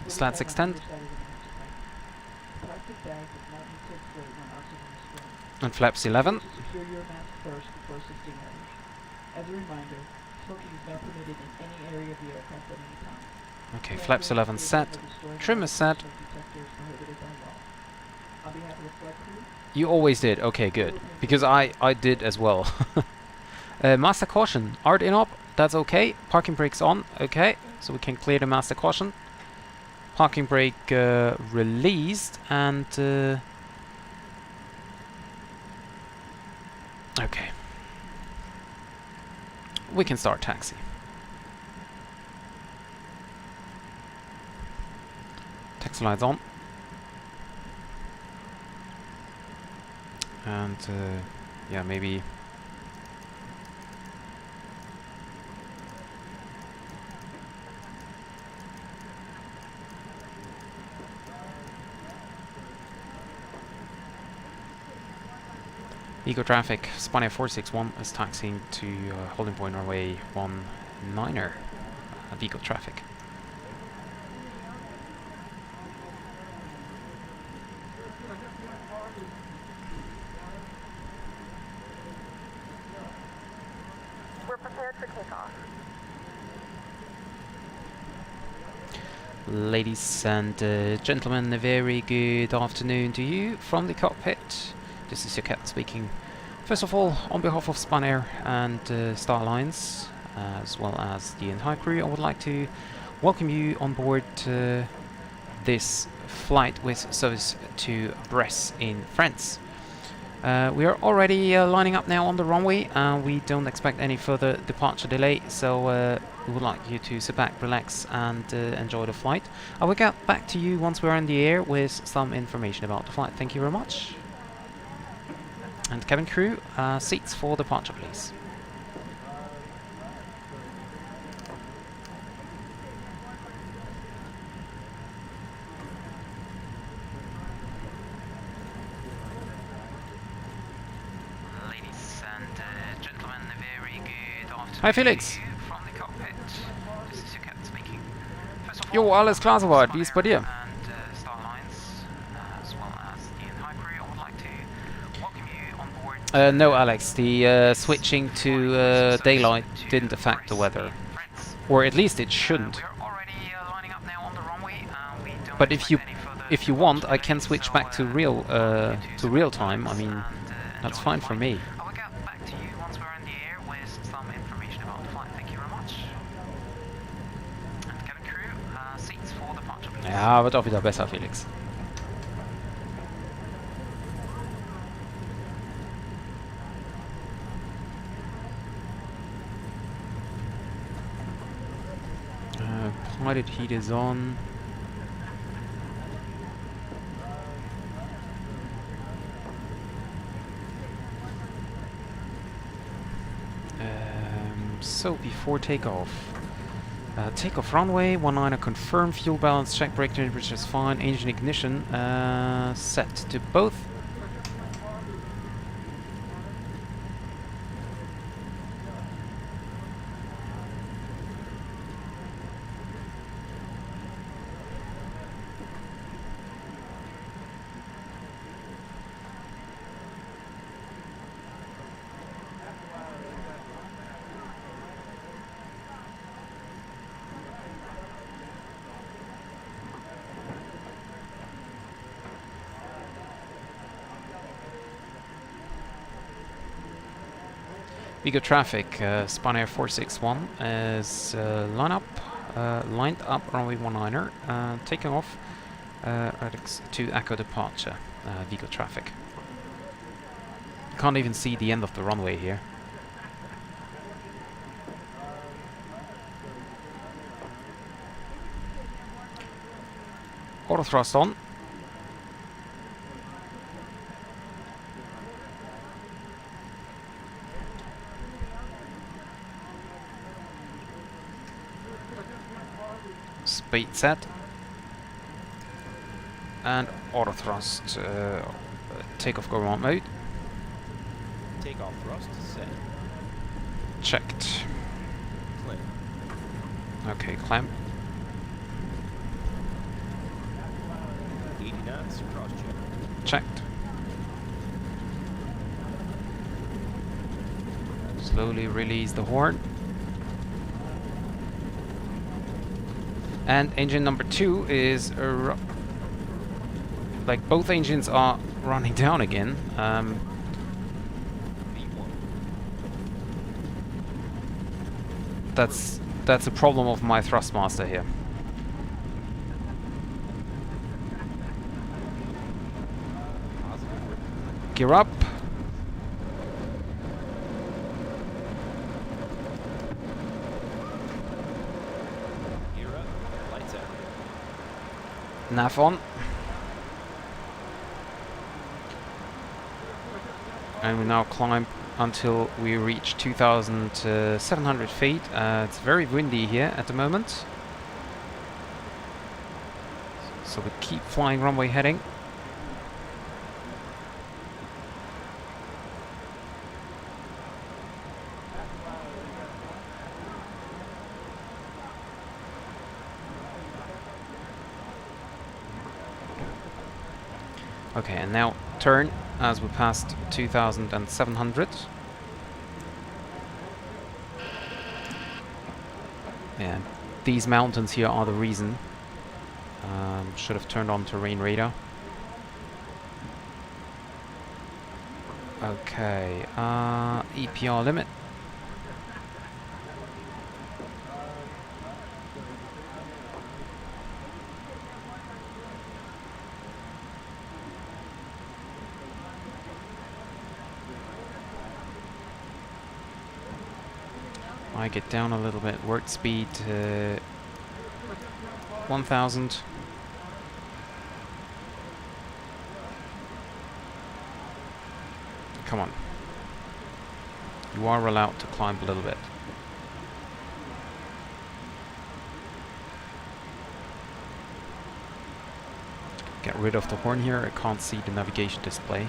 let's Fully tight on extend. either side of the master pipe. The plastic bag does not need to inflate when oxygen is sprayed. And flaps 11. To secure your mask first before assisting others. As a reminder, smoking is not permitted in any area of the aircraft at any time. Okay, flaps 11 set. Trim is set. On behalf of the flight crew, You always did. Okay, good. Because I did as well. Master caution. Art in up. That's okay. Parking brakes on. Okay. So we can clear the master caution. Parking brake released. And... okay. We can start taxi. Taxi lights on. And yeah, maybe Vigo traffic, Spanair 461 is taxiing to holding point runway 19er, Vigo traffic. We're prepared for takeoff. Ladies and gentlemen, a very good afternoon to you from the cockpit. This is your captain speaking. First of all, on behalf of Spanair and Star Alliance, as well as the entire crew, I would like to welcome you on board this flight with service to Brest in France. We are already lining up now on the runway, and we don't expect any further departure delay, so we would like you to sit back, relax, and enjoy the flight. I will get back to you once we're in the air with some information about the flight. Thank you very much. And cabin crew, seats for departure, please. Ladies and gentlemen, a very good afternoon. Hi Felix. From the cockpit. This is your captain speaking. First of all, jo, alles klar soweit. Wie ist bei dir? No, Alex. The switching to daylight didn't affect the weather, or at least it shouldn't. But if you want, I can switch back to real time. I mean, that's fine for me. Ja, wird auch wieder besser, Felix. Pilot heat is on. So before takeoff, takeoff runway 19er confirmed, fuel balance check, brake temperature is fine, engine ignition set to both. Vigo traffic, Spanair 461 is lined up runway 19er, taking off to Echo departure, Vigo traffic. Can't even see the end of the runway here. Auto thrust on. Speed set. And auto thrust. Takeoff go on mode. Takeoff thrust set. Checked. Clear. Okay, clamp. 80 knots, cross check. Checked. Slowly release the horn. And engine number 2 is like both engines are running down again. V1. That's a problem of my thrustmaster here. Gear up. Gear up, lights out. Nav on. And we now climb until we reach 2,700 feet. It's very windy here at the moment. So we keep flying runway heading. Okay, and now turn as we passed 2,700. And these mountains here are the reason. Should have turned on terrain radar. Okay, EPR limit. I get down a little bit. Word speed 1,000. Come on. You are allowed to climb a little bit. Get rid of the horn here. I can't see the navigation display.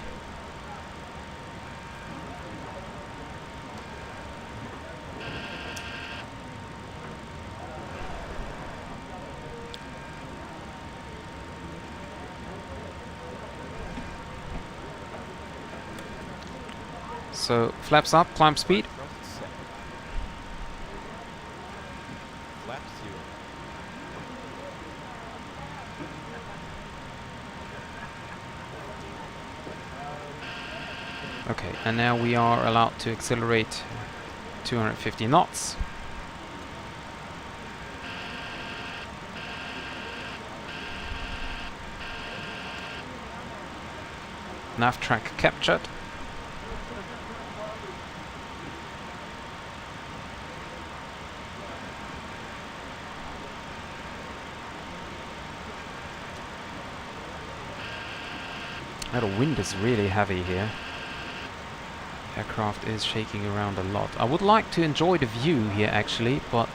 So flaps up, climb speed. Thrust set. Flap 0. Okay, and now we are allowed to accelerate 250 knots. Nav track captured. The wind is really heavy here. Aircraft is shaking around a lot. I would like to enjoy the view here actually, but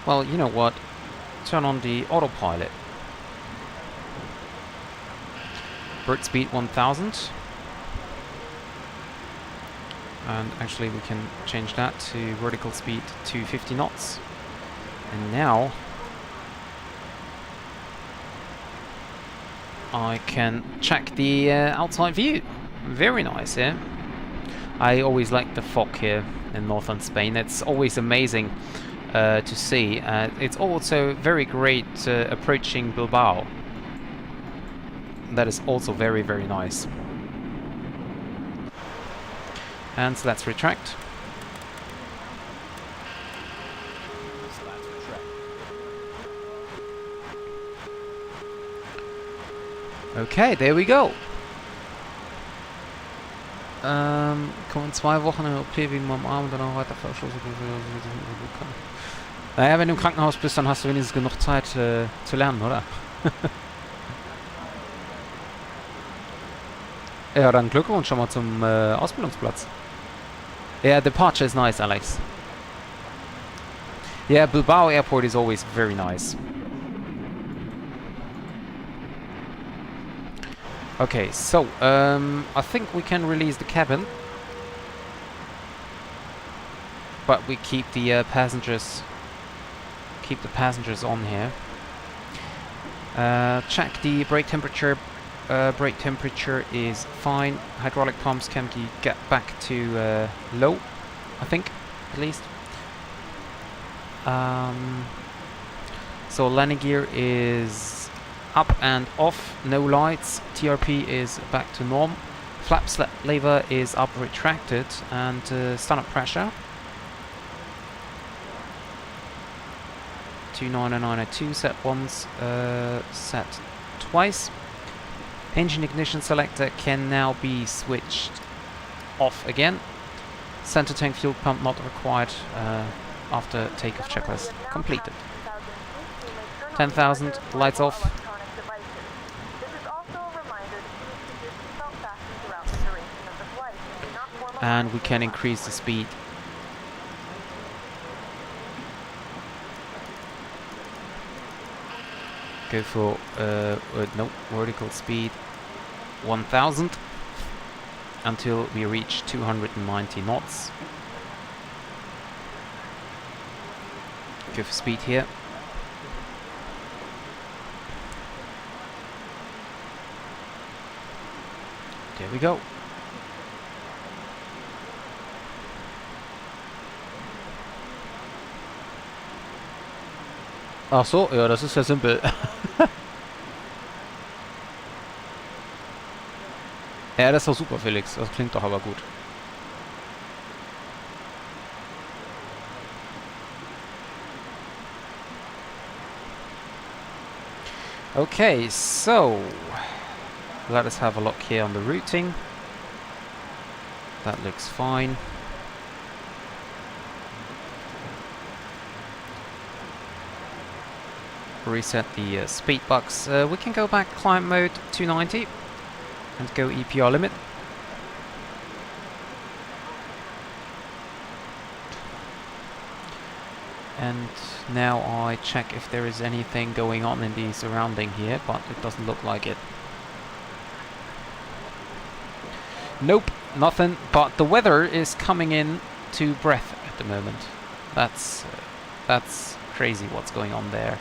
well, you know what? Turn on the autopilot. Bird speed 1,000. And actually we can change that to vertical speed 250 knots. And now I can check the outside view. Very nice here. I always like the fog here in northern Spain. It's always amazing to see. It's also very great approaching Bilbao. That is also very, very nice. And so let's retract. Slats retract. Okay, there we go. Kommen 2 Wochen in OP wegen meinem Arm und dann auch weiter Verschluss. Naja, wenn du im Krankenhaus bist, dann hast du wenigstens genug Zeit zu lernen, oder? Ja, dann Glückwunsch schon mal zum Ausbildungsplatz. Yeah, departure is nice, Alex. Yeah, Bilbao Airport is always very nice. Okay, so I think we can release the cabin, but we keep the passengers. Keep the passengers on here. Check the brake temperature. Brake temperature is fine. Hydraulic pumps can get back to low, I think, at least. So landing gear is up and off, no lights. TRP is back to norm. Flap lever is up retracted, and startup pressure 29902 set once, set twice. Engine ignition selector can now be switched off again. Center tank fuel pump not required after takeoff checklist completed. 10,000, lights off. And we can increase the speed. Go for no, vertical speed 1000 until we reach 290 knots. Go for speed here. There we go. Ach so, ja, das ist ja simpel. Ja, das ist doch super, Felix. Das klingt doch aber gut. Okay, so let us have a look here on the routing. That looks fine. Reset the speed box. We can go back climb mode 290 and go EPR limit. And now I check if there is anything going on in the surrounding here, but it doesn't look like it. Nope, nothing, but the weather is coming in to Brest at the moment. That's crazy what's going on there.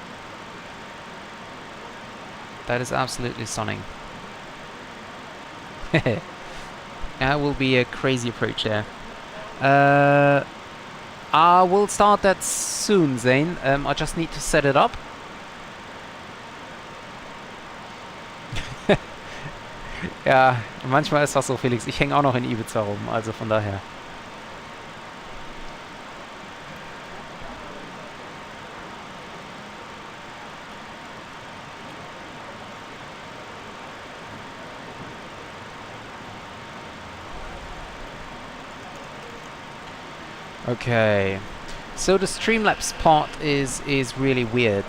That is absolutely stunning. That will be a crazy approach there. I will start that soon, Zane. I just need to set it up. Ja, manchmal ist das so, Felix. Ich hänge auch noch in Ibiza rum, also von daher. Okay, so the Streamlabs part is really weird.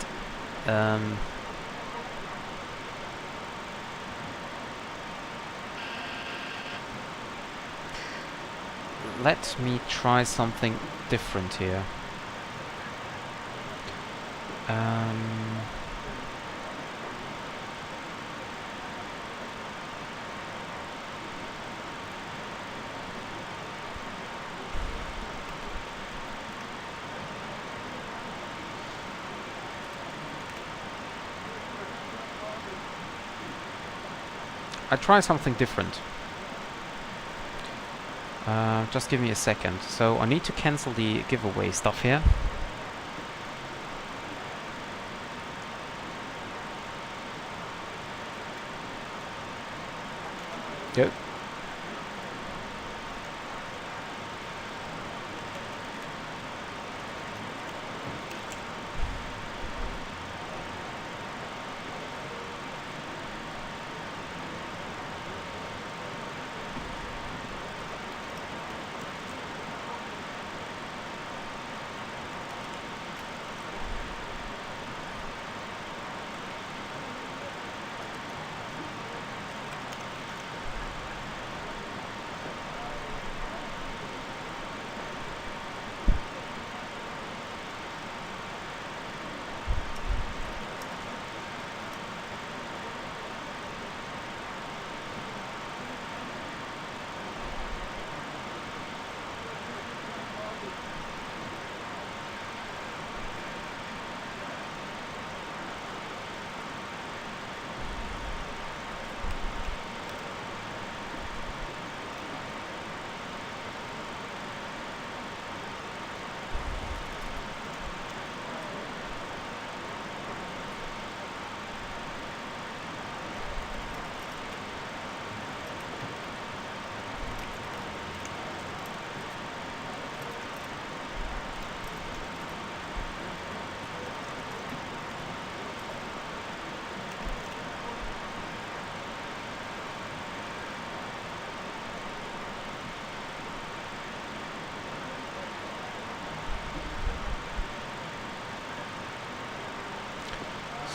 Let me try something different here. I try something different. Just give me a second. So I need to cancel the giveaway stuff here. Yep.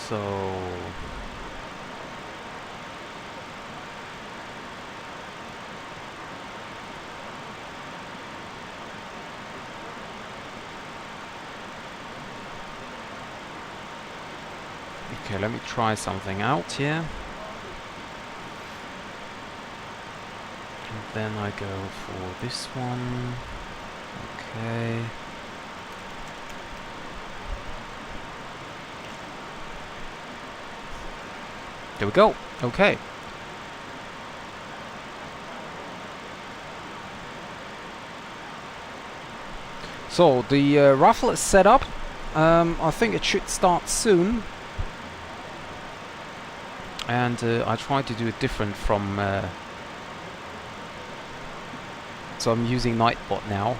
So okay, let me try something out here. And then I go for this one. Okay. There we go. Okay. So the raffle is set up. I think it should start soon. And I try to do it different from... so I'm using Nightbot now.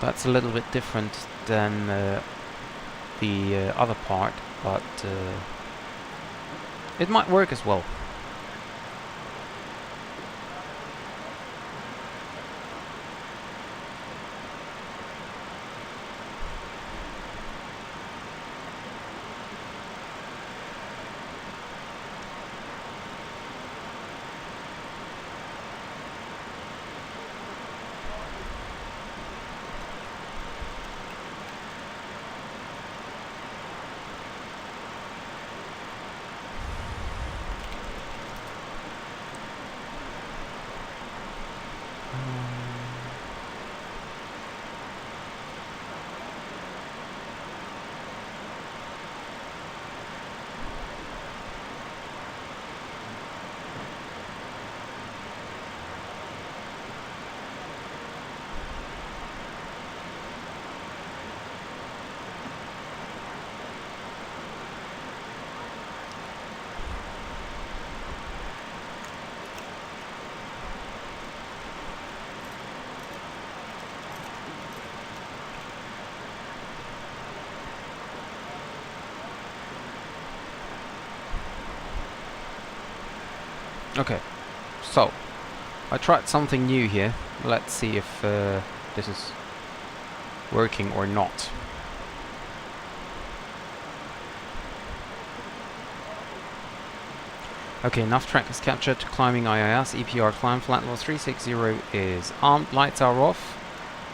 That's a little bit different than the other part, but it might work as well. Okay, so I tried something new here. Let's see if this is working or not. Okay, enough track is captured. Climbing IIS, EPR climb, flat loss 360 is armed, lights are off.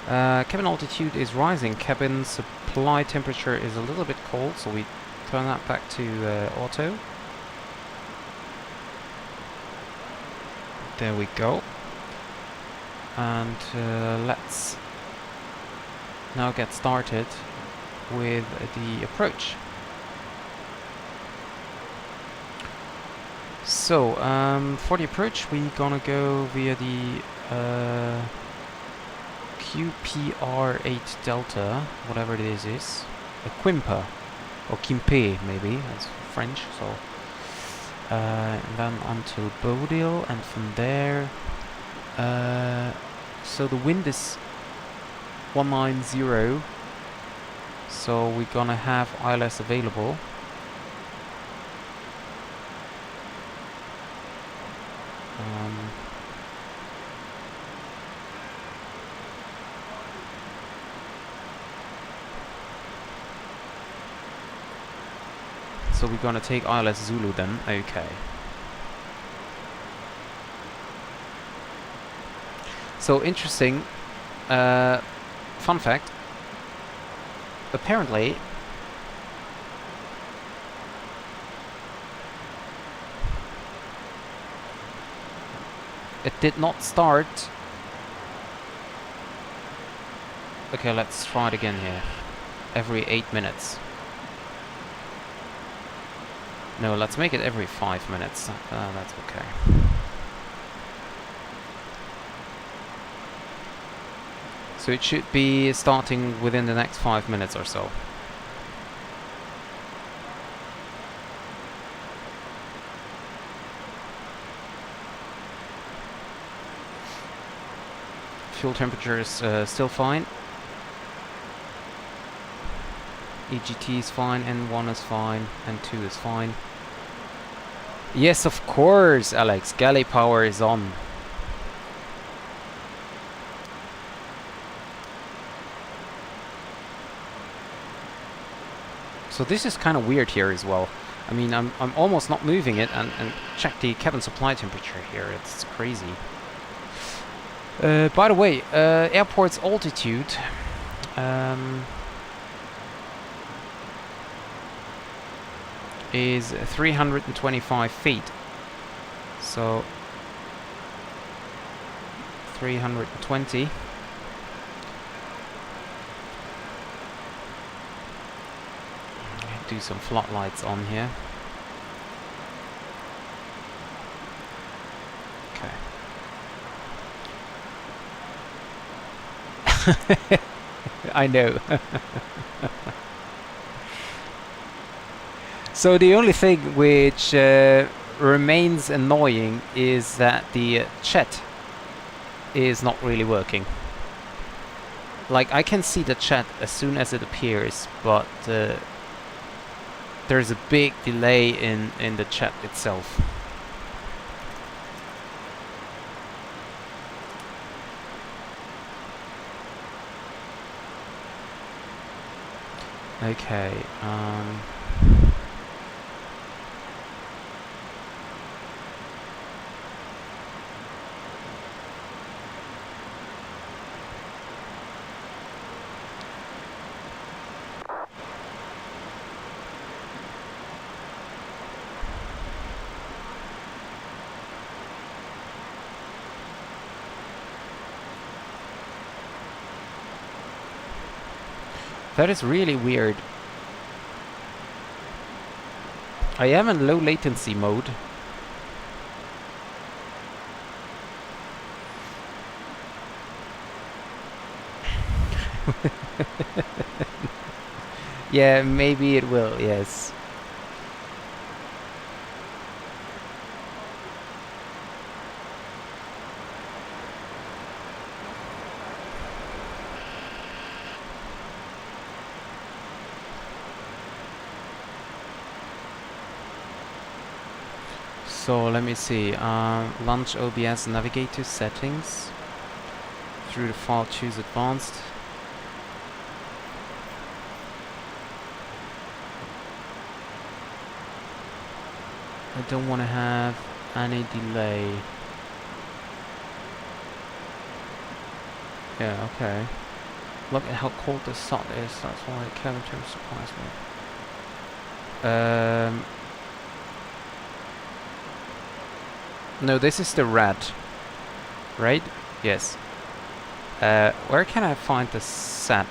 Cabin altitude is rising, cabin supply temperature is a little bit cold, so we turn that back to auto. There we go. And let's now get started with the approach. So, for the approach, we're gonna go via the QPR8 Delta, whatever it is, a Quimper, or Quimpe maybe, that's French, so. And then until Bodil, and from there, so the wind is 190, so we're gonna have ILS available. So we're gonna take ILS Zulu then, okay. So interesting, fun fact, apparently it did not start. Okay, let's try it again here. Every 8 minutes. No, let's make it every 5 minutes. That's okay. So it should be starting within the next 5 minutes or so. Fuel temperature is still fine. EGT is fine, N1 is fine, N2 is fine. Yes, of course, Alex. Galley power is on. So this is kind of weird here as well. I mean, I'm almost not moving it, and check the cabin supply temperature here. It's crazy. By the way, airport's altitude. Is 325 feet. So 320. Do some floodlights on here. Okay. I know. So the only thing which remains annoying is that the chat is not really working. Like, I can see the chat as soon as it appears, but there's a big delay in the chat itself. Okay, that is really weird. I am in low latency mode. Yeah, maybe it will, yes. So let me see, launch OBS navigator settings. Through the file, choose advanced. I don't want to have any delay. Yeah, okay. Look at how cold the sun is, that's why the cabin temperature surprised me. No, this is the red, right? Yes. Where can I find the set?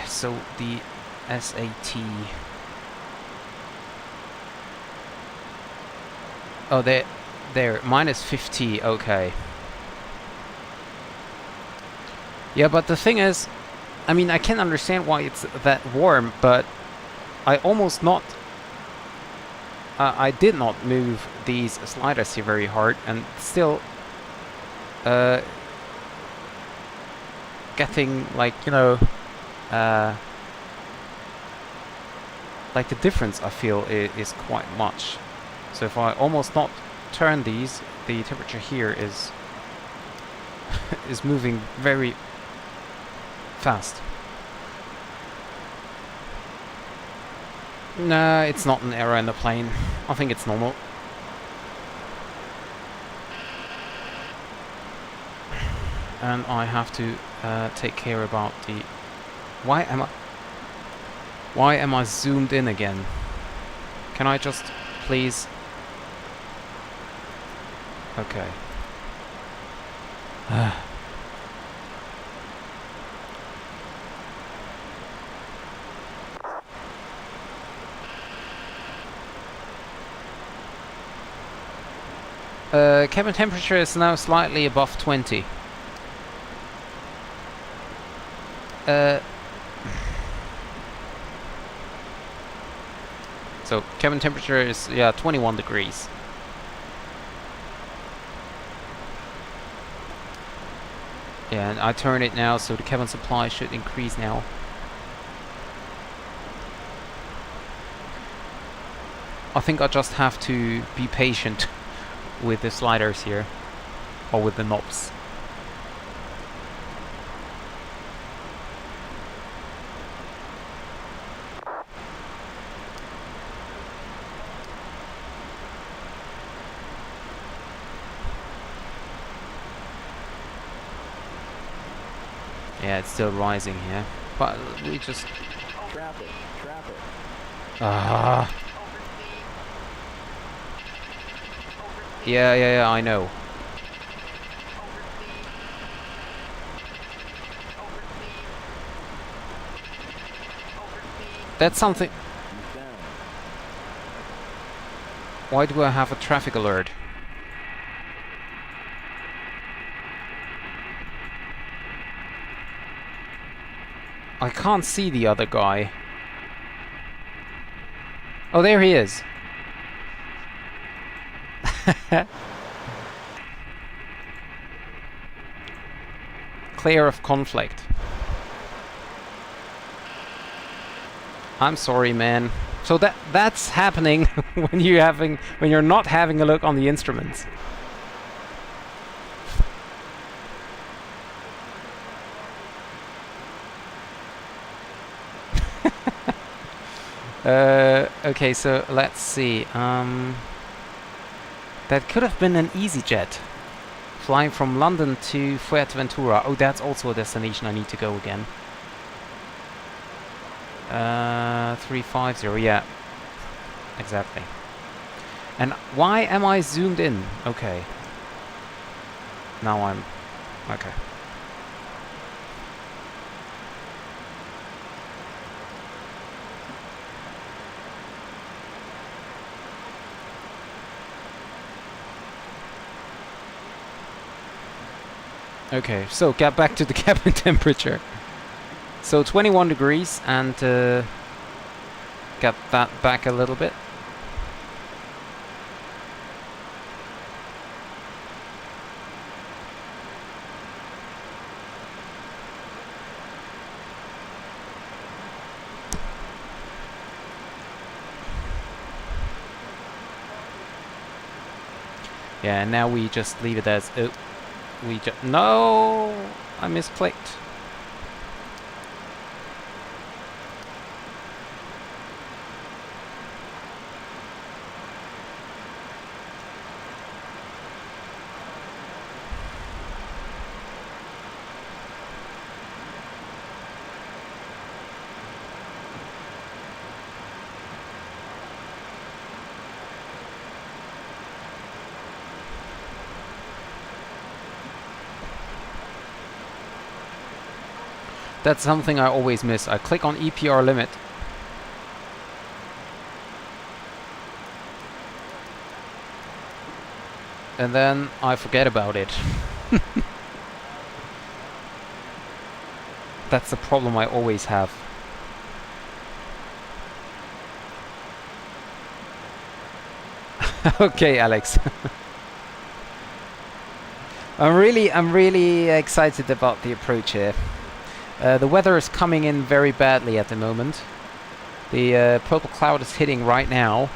So the SAT. Oh, there, minus 50. Okay. Yeah, but the thing is, I mean, I can understand why it's that warm, but I almost not. I did not move these sliders here very hard, and still, getting like, you know. Like the difference I feel is quite much. So if I almost not turn these, the temperature here is is moving very fast. Nah, it's not an error in the plane. I think it's normal. And I have to take care about the. Why am I zoomed in again? Can I just please? Okay. Cabin temperature is now slightly above 20. So cabin temperature is, yeah, 21 degrees. Yeah, and I turn it now, so the cabin supply should increase now. I think I just have to be patient with the sliders here, or with the knobs. Yeah, it's still rising here, but we just... Traffic. Ah. Yeah, I know. That's something... Why do I have a traffic alert? I can't see the other guy. Oh, there he is. Clear of conflict. I'm sorry, man. So that's happening when you're not having a look on the instruments. Okay, so let's see. That could have been an EasyJet flying from London to Fuerteventura. Oh, that's also a destination I need to go again. 350, yeah. Exactly. And why am I zoomed in? Okay. Now I'm... Okay. Okay, so get back to the cabin temperature. So 21 degrees, and get that back a little bit. Yeah, and now we just leave it as... No! I misclicked. That's something I always miss. I click on EPR limit. And then I forget about it. That's the problem I always have. Okay, Alex. I'm really excited about the approach here. The weather is coming in very badly at the moment. The purple cloud is hitting right now.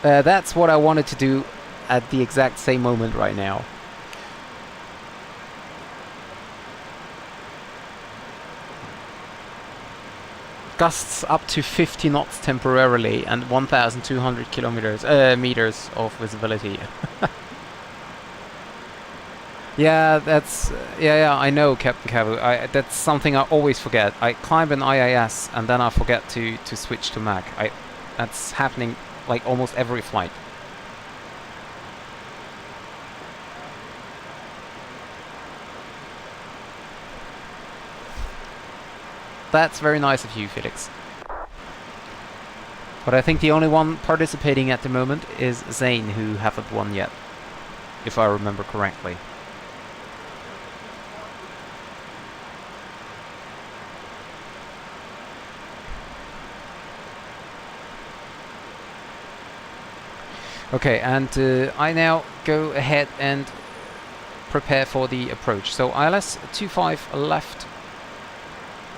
That's what I wanted to do at the exact same moment right now. Gusts up to 50 knots temporarily and 1,200 meters of visibility. Yeah, that's... Yeah, I know, Captain Cavu. That's something I always forget. I climb an IIS and then I forget to switch to Mac. That's happening like almost every flight. That's very nice of you, Felix. But I think the only one participating at the moment is Zane, who haven't won yet. if I remember correctly. Okay, and I now go ahead and prepare for the approach. So ILS 25 left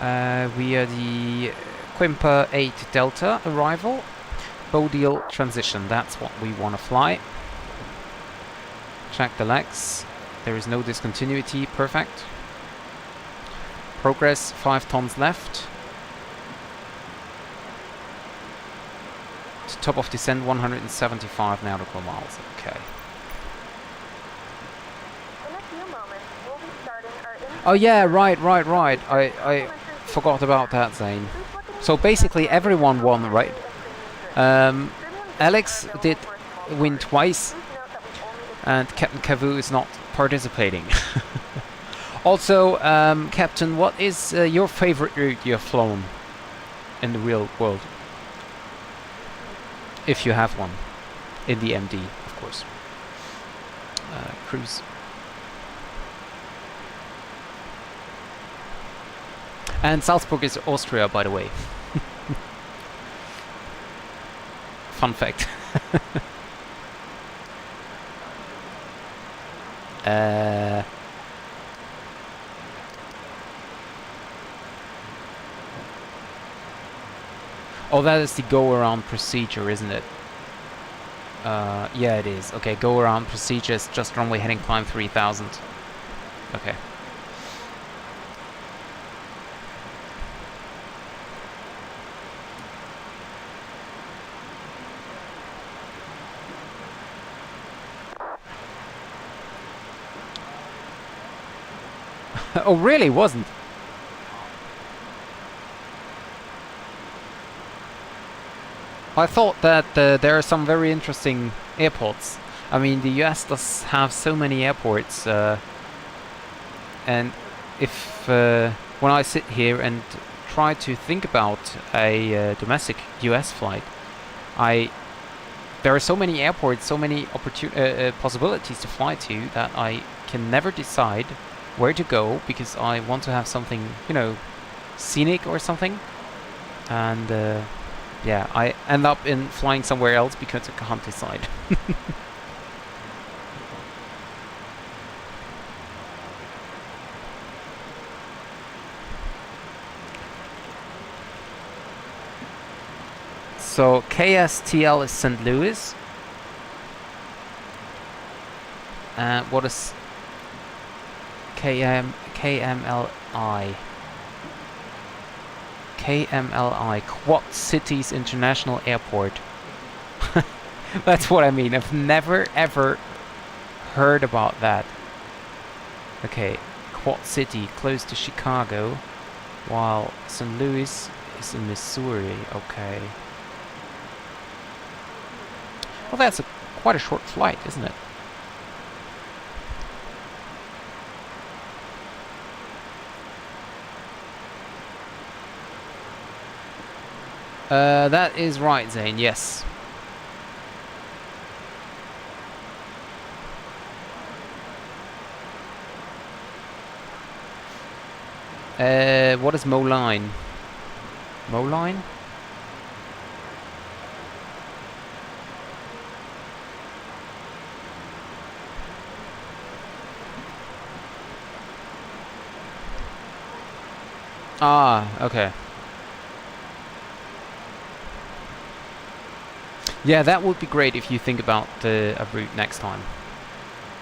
via the Quimper 8 Delta arrival. Bodil transition, that's what we want to fly. Check the legs. There is no discontinuity, perfect. Progress 5 tons left. Top of descent 175 nautical miles. Okay. In a few moments, we'll be starting our Oh yeah, right. I forgot about that, Zane. So basically everyone won, right? Alex did win twice, and Captain Cavu is not participating. Also, Captain, what is your favorite route you have flown in the real world? If you have one. In the MD, of course. Cruise. And Salzburg is Austria, by the way. Fun fact. Oh, that is the go-around procedure, isn't it? Yeah, it is. Okay, go-around procedure is just runway heading climb 3000. Okay. Oh, really? Wasn't? I thought that there are some very interesting airports. I mean, the US does have so many airports, and if when I sit here and try to think about a domestic US flight, there are so many airports, so many possibilities to fly to that I can never decide where to go because I want to have something, you know, scenic or something, and yeah, I end up in flying somewhere else because I can't decide. So KSTL is St. Louis. And what is KMLI? KMLI, Quad Cities International Airport. That's what I mean. I've never ever heard about that. Okay, Quad City, close to Chicago, while St. Louis is in Missouri. Okay. Well, that's quite a short flight, isn't it? That is right, Zane, yes. What is Moline? Moline? Ah, okay. Yeah, that would be great if you think about a route next time.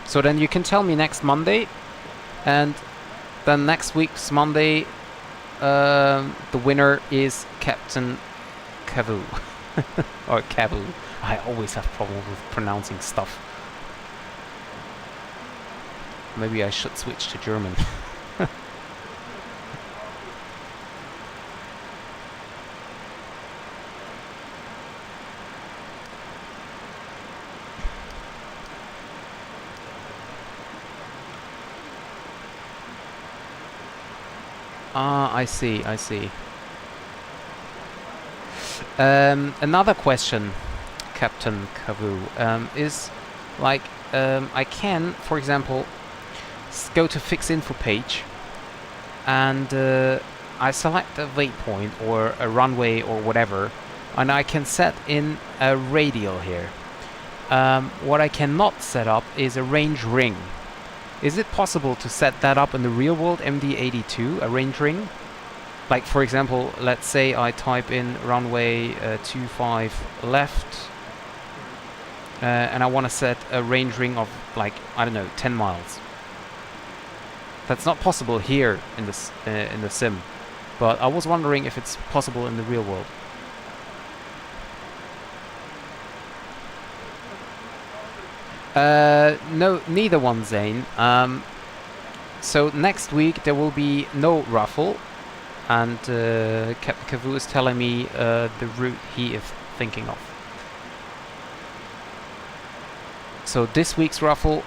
So then you can tell me next Monday, and then next week's Monday, the winner is Captain Cavu. Or Cavu. I always have problems with pronouncing stuff. Maybe I should switch to German. Ah, I see, I see. Another question, Captain Cavu, is Like, I can, for example, go to fix info page, and I select a waypoint or a runway or whatever, and I can set in a radial here. What I cannot set up is a range ring. Is it possible to set that up in the real world MD-82, a range ring? Like, for example, let's say I type in runway 25 left, and I want to set a range ring of, like, I don't know, 10 miles. That's not possible here in this in the sim, but I was wondering if it's possible in the real world. No, neither one, Zane. So next week there will be no raffle, and Captain Kavu is telling me the route he is thinking of. So this week's raffle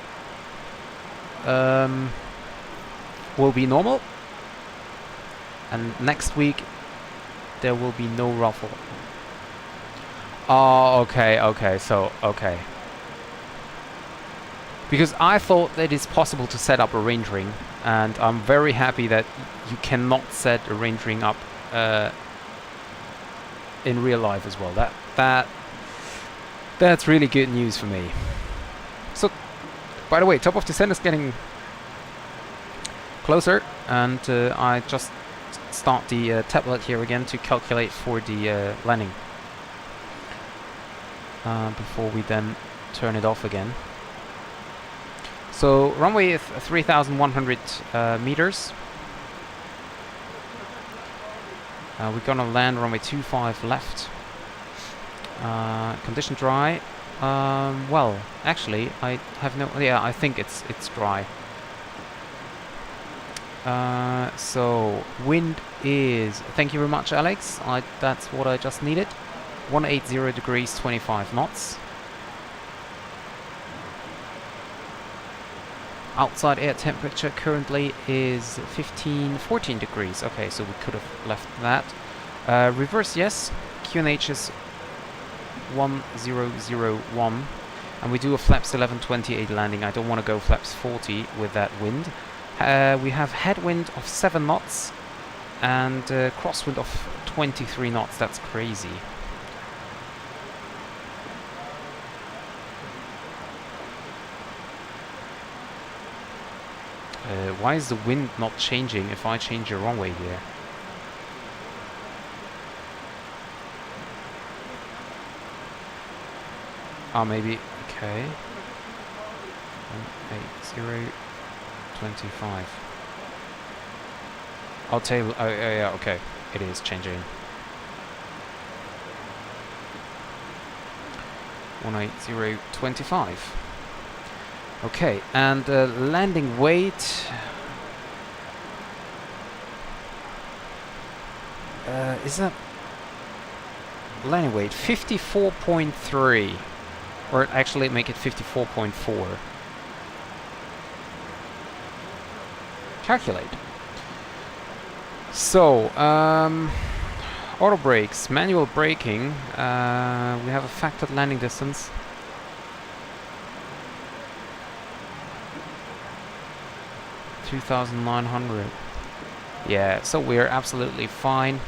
will be normal, and next week there will be no raffle. Oh, okay, so, okay. Because I thought that it's possible to set up a range ring, and I'm very happy that you cannot set a range ring up in real life as well. That's really good news for me. So, by the way, top of descent is getting closer, and I just start the tablet here again to calculate for the landing before we then turn it off again. So runway is 3,100 meters. We're gonna land runway 25 left. Condition dry. Well, actually, I have no. Yeah, I think it's dry. So wind is. Thank you very much, Alex. That's what I just needed. 180 degrees, 25 knots. Outside air temperature currently is 14 degrees. Okay, so we could have left that. Reverse, yes. QNH is 1001, and we do a flaps 1128 landing. I don't want to go flaps 40 with that wind. We have headwind of 7 knots and crosswind of 23 knots. That's crazy. Why is the wind not changing if I change the runway here? Ah, maybe. Okay. 180, 25. I'll tell. Oh, yeah. Okay, it is changing. 180, 25. Okay, and landing weight. Is that landing weight 54.3, or actually make it 54.4? Calculate. So, auto brakes, manual braking. We have a factored landing distance. $2,900. Yeah, so we're absolutely fine.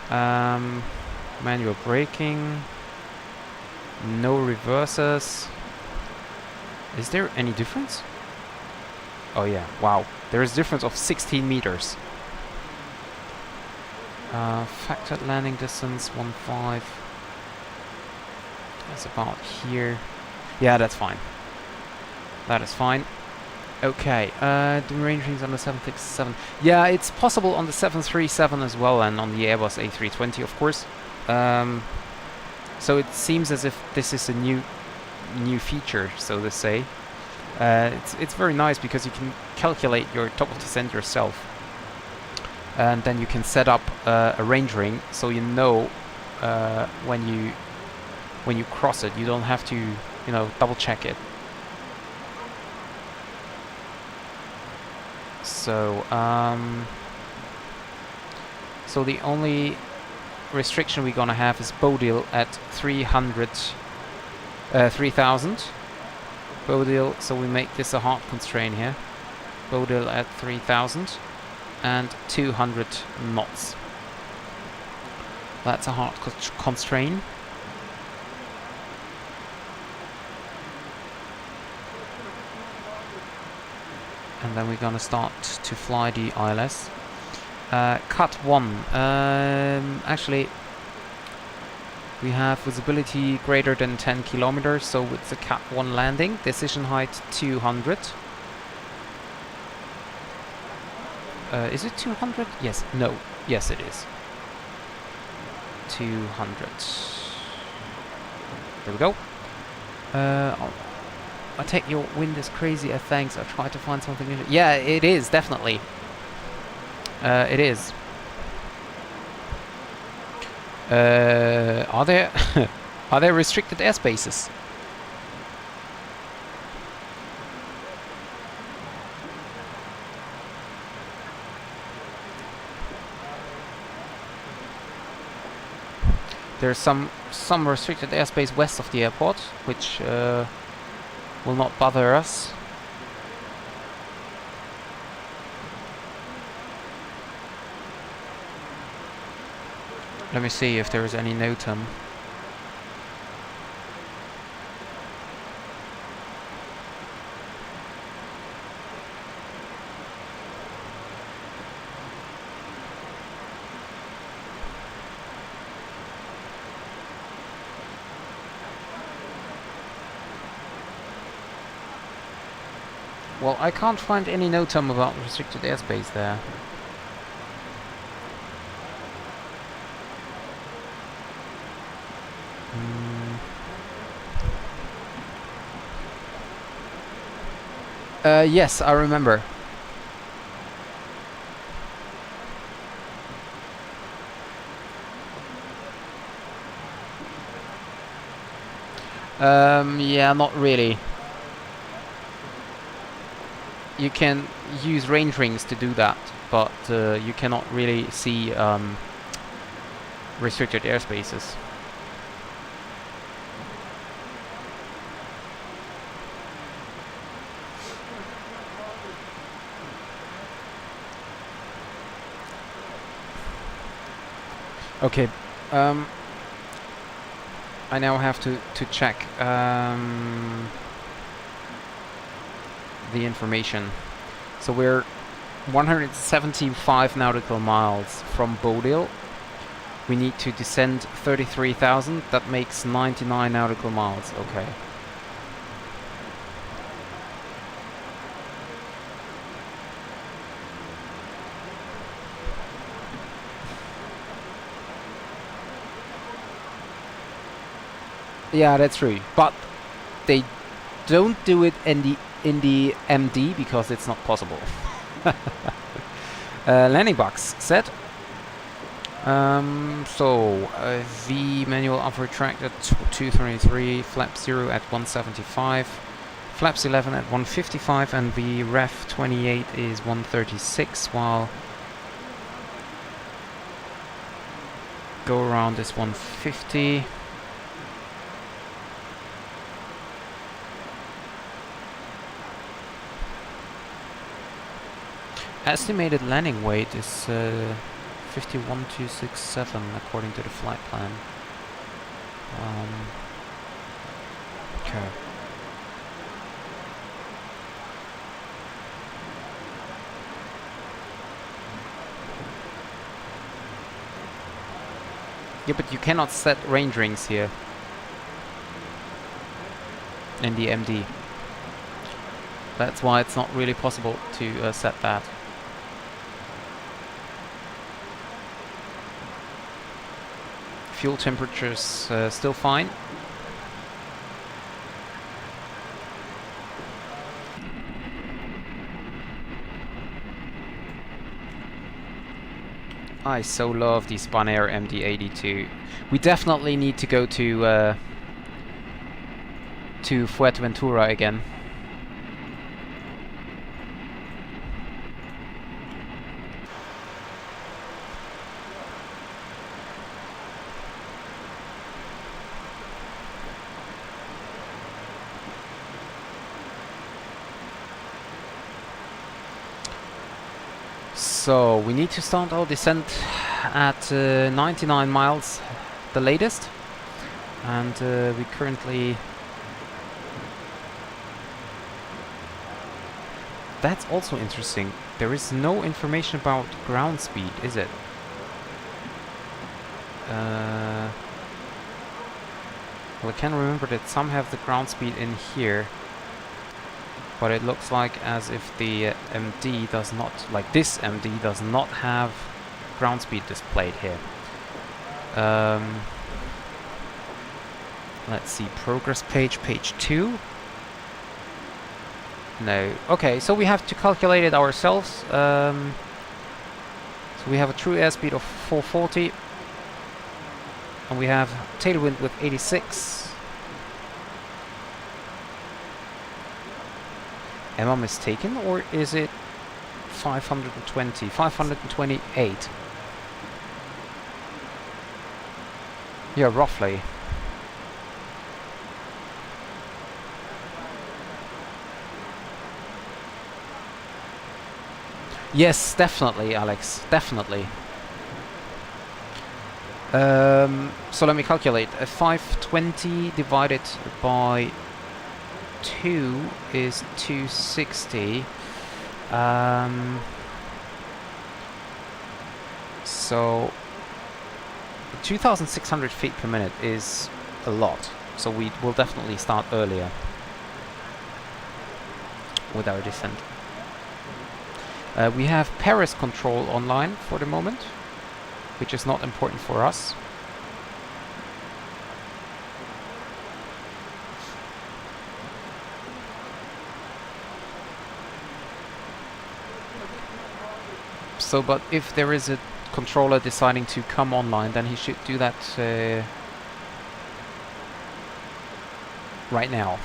Manual braking. No reversers. Is there any difference? Oh yeah, wow. There is a difference of 16 meters. Factored landing distance 1.5. That's about here. Yeah, that's fine. That is fine. Okay, the range is on the 767. Yeah, it's possible on the 737 as well, and on the Airbus A320, of course. So it seems as if this is a new feature, so to say. It's very nice because you can calculate your top of descent yourself, and then you can set up a range ring, so you know when you cross it. You don't have to, double check it. So, so the only restriction we're gonna have is Bodil at 3,000. Bodil, so we make this a hard constraint here. Bodil at 3000 and 200 knots. That's a hard constraint. And then we're gonna start to fly the ILS. Cut 1. Actually, we have visibility greater than 10 kilometers, so it's a Cat 1 landing. Decision height 200. Is it 200? Yes. No. Yes, it is. 200. There we go. I take your wind is crazy. Thanks. I tried to find something. Yeah, it is definitely. It is. Are there are there restricted airspaces? There's some restricted airspace west of the airport, which will not bother us. Let me see if there is any NOTAM. Well, I can't find any NOTAM about restricted airspace there. Yes, I remember. Yeah, not really. You can use range rings to do that, but you cannot really see restricted airspaces. Okay, I now have to check the information. So we're 175 nautical miles from Bodil. We need to descend 33,000. That makes 99 nautical miles. Okay. Yeah, that's true. But they don't do it in the MD because it's not possible. Landing box set. V manual upward track at 233, flap 0 at 175, flaps 11 at 155, and the ref 28 is 136, while go around is 150. Estimated landing weight is 51267 according to the flight plan. Okay. Yeah, but you cannot set range rings here in the MD. That's why it's not really possible to set that. Fuel temperatures still fine. I so love the Spanair MD-82. We definitely need to go to Fuerteventura again. So we need to start our descent at 99 miles, the latest, and we currently. That's also interesting. There is no information about ground speed, is it? Well, I can remember that some have the ground speed in here, but it looks like as if the MD does not, like this MD does not have ground speed displayed here. Let's see, progress page, page 2. No. Okay, so we have to calculate it ourselves. So we have a true airspeed of 440. And we have tailwind with 86. Am I mistaken, or is it 520? 528. Yeah, roughly. Yes, definitely, Alex. Definitely. So let me calculate. 520 divided by 2 is 260. So 2,600 feet per minute is a lot. So we will definitely start earlier with our descent. We have Paris control online for the moment, which is not important for us. So, but if there is a controller deciding to come online, then he should do that right now.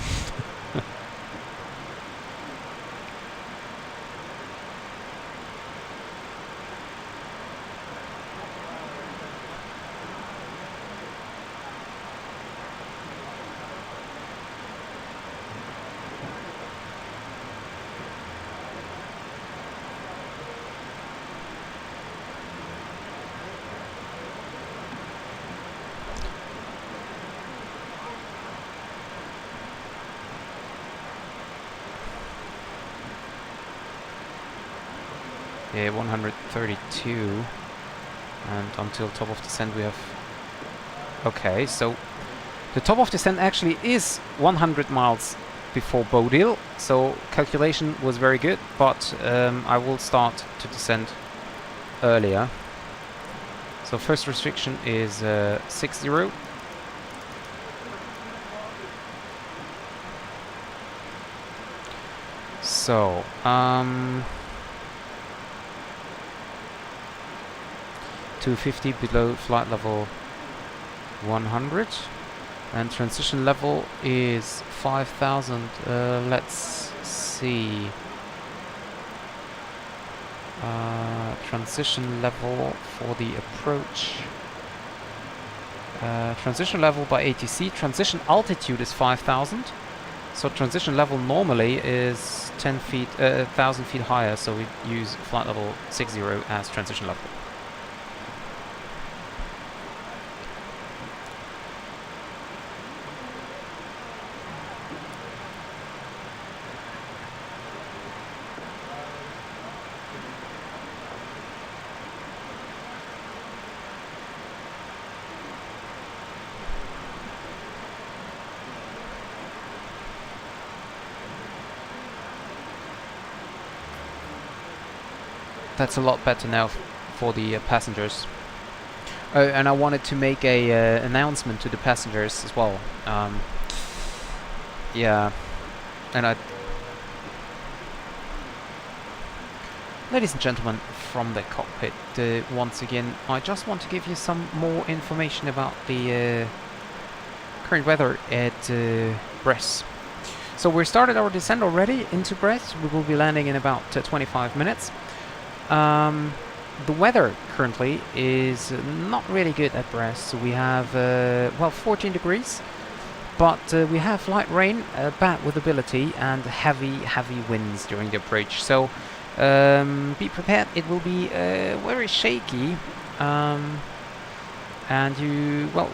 Yeah, 132, and until top of descent we have... Okay, so the top of descent actually is 100 miles before Bodil, so calculation was very good, but I will start to descend earlier. So first restriction is 60. So, 250 below flight level 100, and transition level is 5,000. Let's see. Transition level for the approach. Transition level by ATC. Transition altitude is 5,000. So transition level normally is 10 feet, 1,000 feet higher. So we use flight level 60 as transition level. That's a lot better now for the passengers. Oh, and I wanted to make a announcement to the passengers as well. Yeah, and ladies and gentlemen from the cockpit, once again, I just want to give you some more information about the current weather at Brest. So we started our descent already into Brest. We will be landing in about 25 minutes. The weather currently is not really good at Brest. So we have, well, 14 degrees, but we have light rain, bad visibility, and heavy winds during the approach. So be prepared, it will be very shaky. And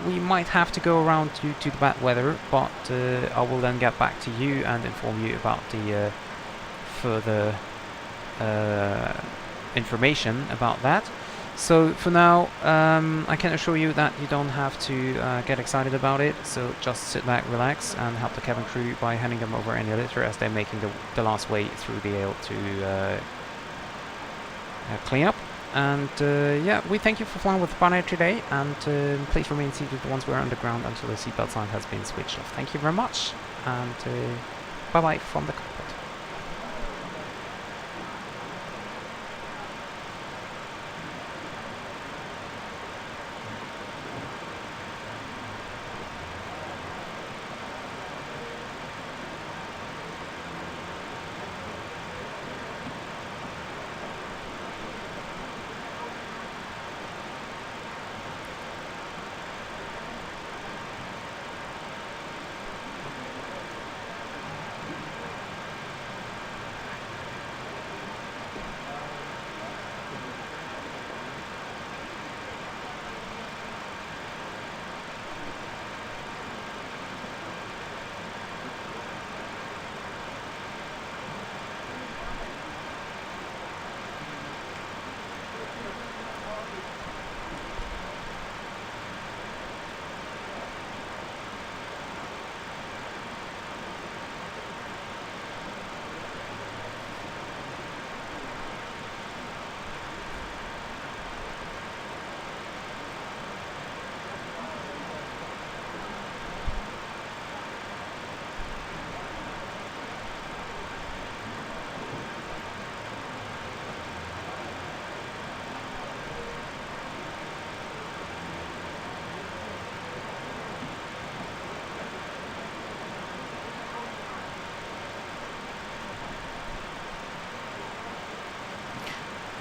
we might have to go around to the bad weather, but I will then get back to you and inform you about the further information about that. So for now, I can assure you that you don't have to get excited about it. So just sit back, relax, and help the cabin crew by handing them over any litter as they're making the last way through the ale to clean up. And yeah, we thank you for flying with Spanair today, and please remain seated once we're underground until the seatbelt sign has been switched off. Thank you very much, and bye-bye from the cockpit.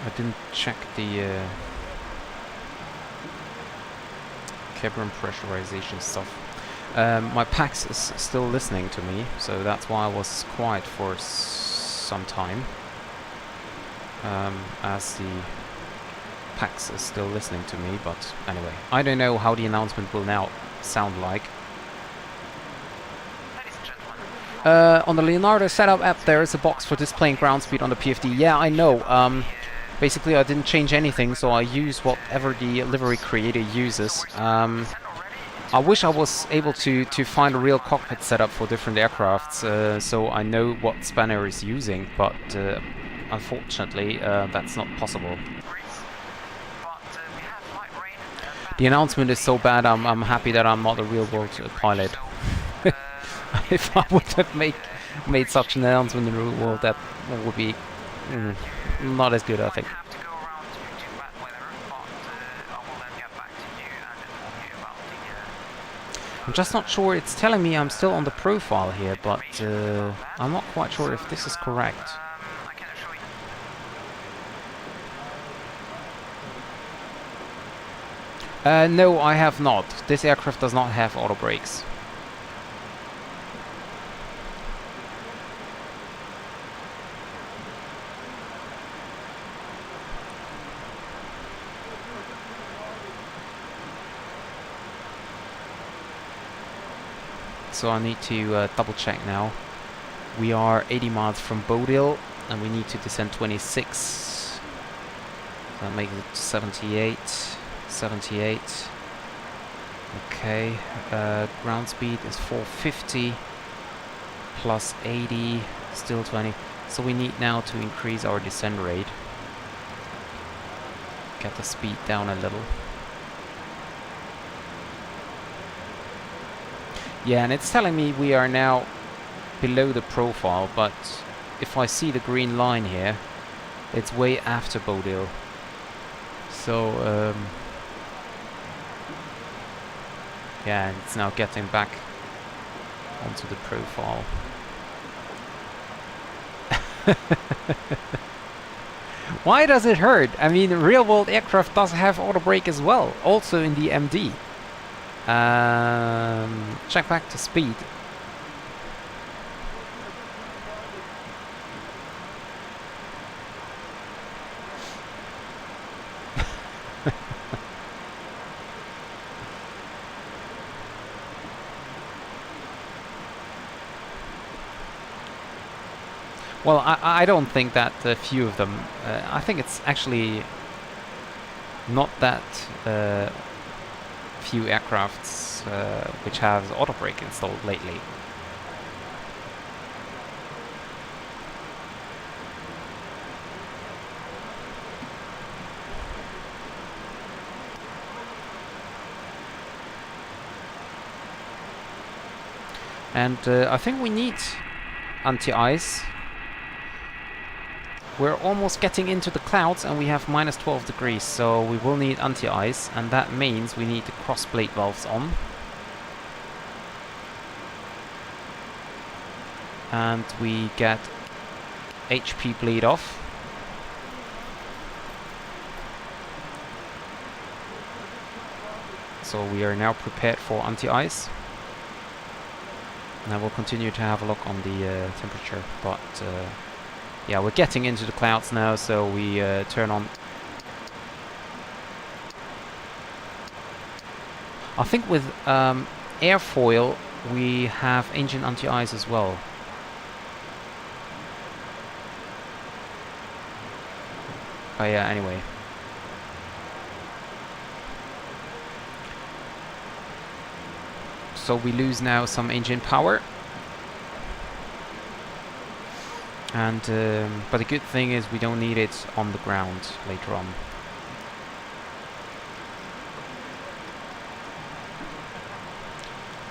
I didn't check the cabin pressurization stuff. My PAX is still listening to me, so that's why I was quiet for some time. As the PAX is still listening to me, but anyway, I don't know how the announcement will now sound like. On the Leonardo setup app, there is a box for displaying ground speed on the PFD. Yeah, I know. Basically, I didn't change anything, so I use whatever the livery creator uses. I wish I was able to find a real cockpit setup for different aircrafts, so I know what Spanair is using, but unfortunately, that's not possible. The announcement is so bad, I'm happy that I'm not a real-world pilot. If I would have made such an announcement in the real world, that would be not as good, I think. I'm just not sure. It's telling me I'm still on the profile here, but I'm not quite sure if this is correct. No, I have not. This aircraft does not have auto brakes. So I need to double check now. We are 80 miles from Bodil, and we need to descend 26. That makes it 78. 78. Okay. Ground speed is 450 plus 80, still 20. So we need now to increase our descent rate. Get the speed down a little. Yeah, and it's telling me we are now below the profile, but if I see the green line here, it's way after Bodil. So, yeah, it's now getting back onto the profile. Why does it hurt? I mean, real-world aircraft does have auto brake as well, also in the MD. Check back to speed. Well, I don't think that a few of them... I think it's actually not that few aircrafts which have auto brake installed lately. And I think we need anti-ice. We're almost getting into the clouds and we have minus 12 degrees, so we will need anti-ice, and that means we need the cross-blade valves on. And we get HP bleed off. So we are now prepared for anti-ice. And I will continue to have a look on the temperature, but yeah, we're getting into the clouds now, so we turn on. I think with airfoil we have engine anti-ice as well. Oh yeah, anyway. So we lose now some engine power. And but the good thing is we don't need it on the ground later on.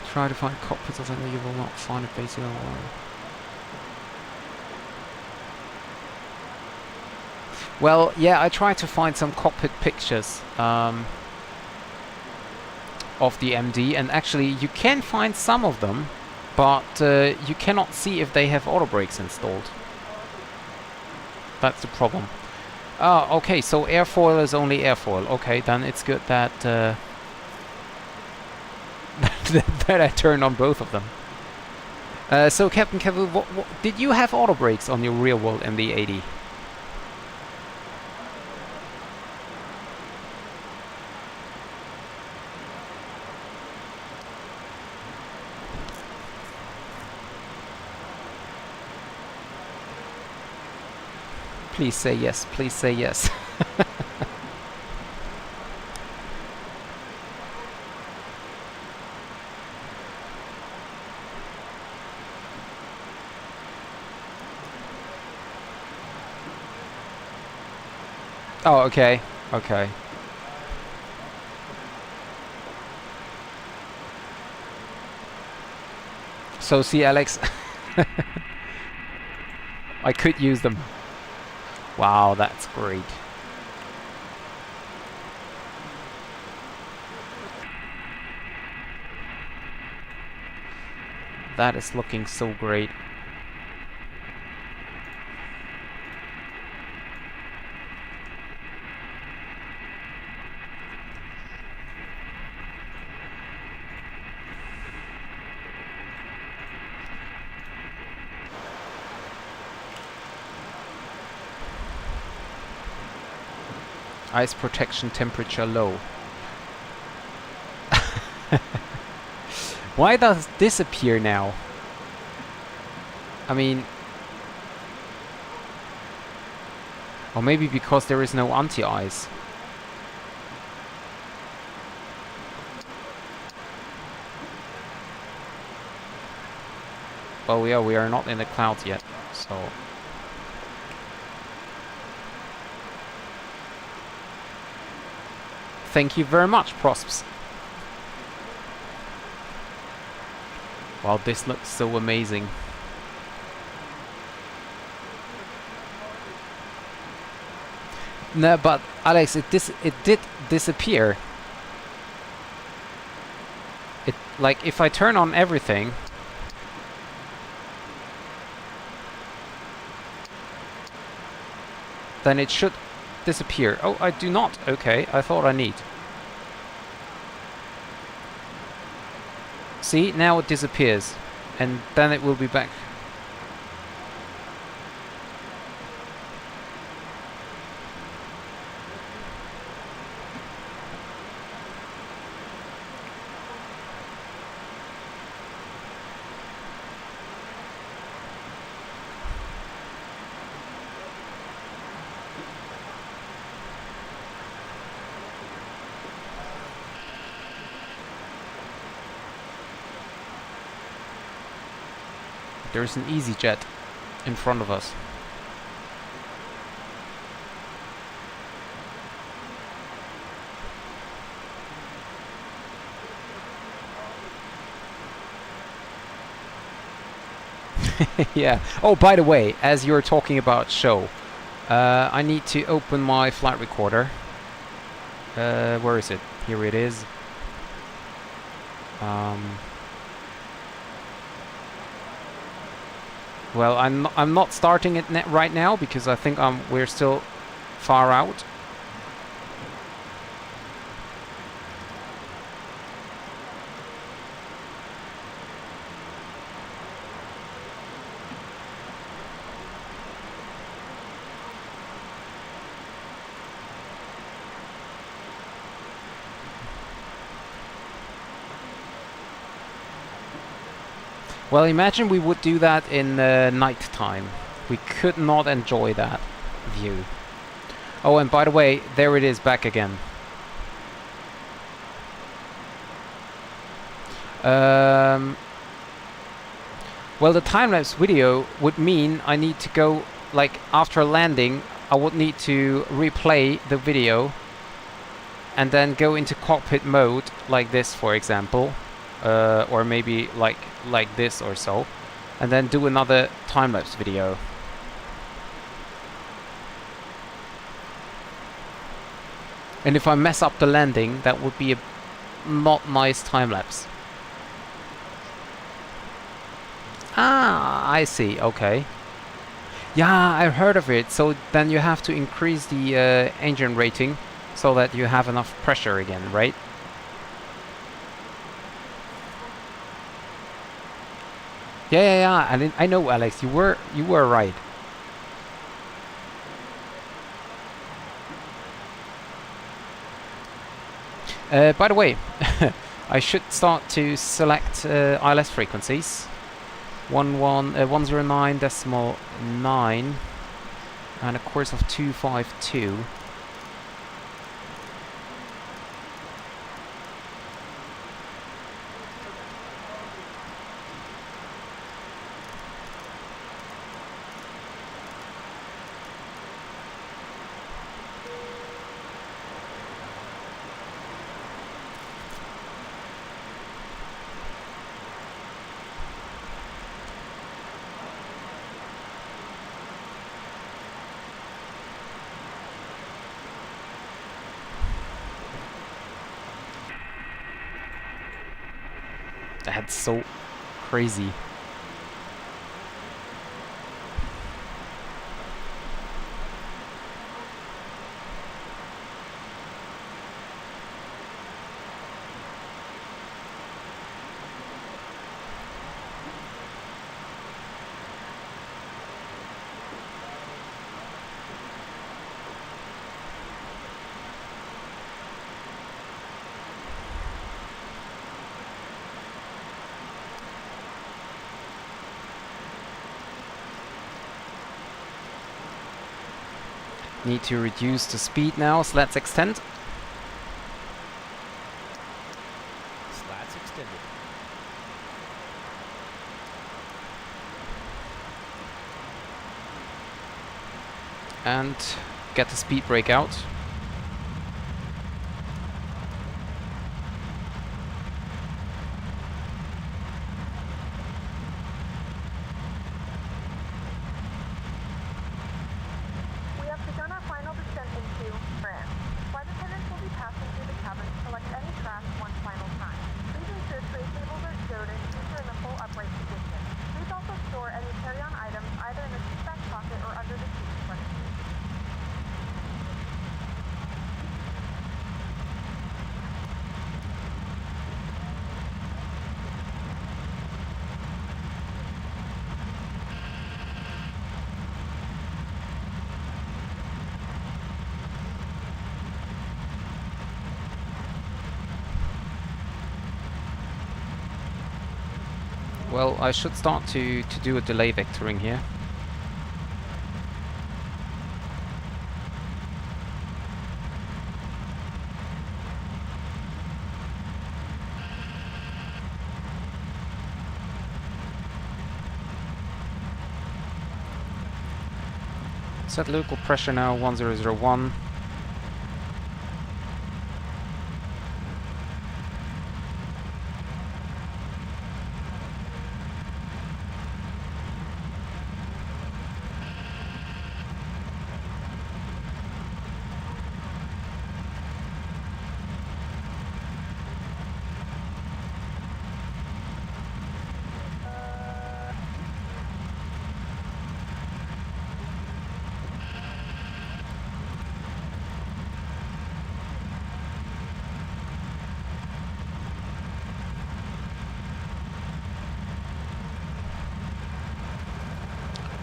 Try to find cockpits. I think you will not find it basically online. Well, yeah, I tried to find some cockpit pictures of the MD, and actually you can find some of them, but you cannot see if they have auto brakes installed. That's the problem. Oh, okay, so airfoil is only airfoil. Okay, then it's good that that I turned on both of them. So Captain Kevin, what did you have auto brakes on your real world MD-80? Please say yes, please say yes. Oh, okay, okay. So see, Alex, I could use them. Wow, that's great. That is looking so great. Ice protection temperature low. Why does this appear now? I mean... Or maybe because there is no anti-ice. Well, yeah, we are not in the clouds yet, so... Thank you very much, Prosps. Wow, this looks so amazing. No, but Alex, it did disappear. It, like, if I turn on everything, then it should disappear. Oh, I do not. Okay, I thought I need. See, now it disappears, and then it will be back. There's an EasyJet in front of us. Yeah. Oh, by the way, as you're talking about show, I need to open my flight recorder. Where is it? Here it is. Well, I'm not starting it right now because I think we're still far out. Well, imagine we would do that in night time. We could not enjoy that view. Oh, and by the way, there it is back again. Well, the time-lapse video would mean I need to go, like, after landing, I would need to replay the video and then go into cockpit mode, like this, for example. Or maybe like this or so, and then do another time-lapse video. And if I mess up the landing, that would be a not nice time-lapse. Ah, I see, okay. Yeah, I heard of it. So then you have to increase the engine rating so that you have enough pressure again, right? Yeah. I know, Alex. You were right. By the way, I should start to select ILS frequencies. 109.9 and a course of 252. That's so crazy. Need to reduce the speed now, so let's extend. Slats extended. And get the speed brake out. We have begun our final descent into France. Flight attendants will be passing through the cabin to collect any trash one final time. Please ensure tray tables are stowed and seats are in a full upright position. Please also store any carry-on items either in the seat back pocket or under the seat in front of you. Well, I should start to do a delay vectoring here. Set local pressure now 1001.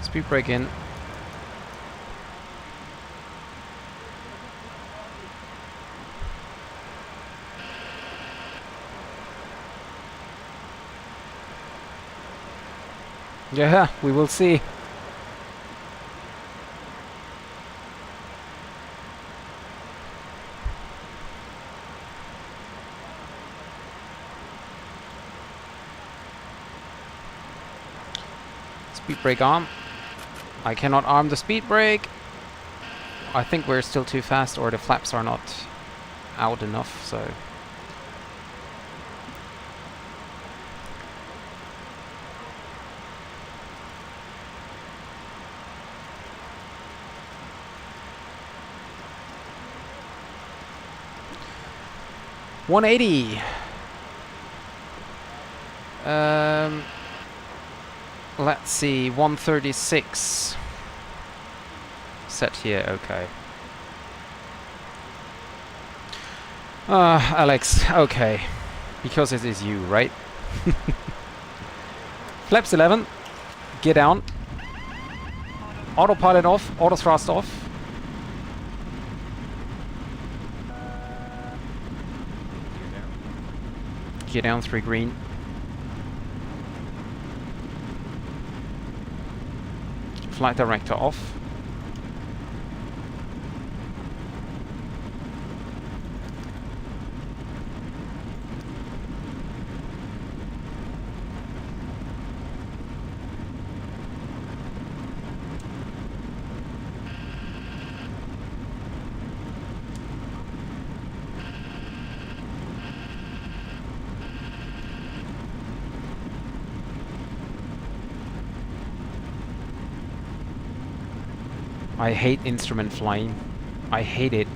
Speed brake in. Yeah, we will see. Speed brake arm. I cannot arm the speed brake. I think we're still too fast, or the flaps are not out enough, so... $180. Let's see, 136. Set here, okay. Alex, okay. Because it is you, right? Flaps 11. Gear down. Autopilot off. Auto thrust off. Gear down 3 green. Flight director off. I hate instrument flying. I hate it.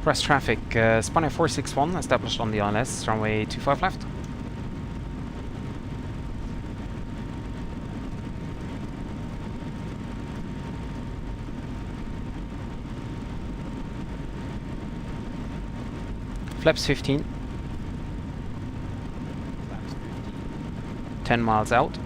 Brest traffic, Spanair 461 established on the ILS, runway 25 left. Flaps 15. Flaps 15. 10 miles out.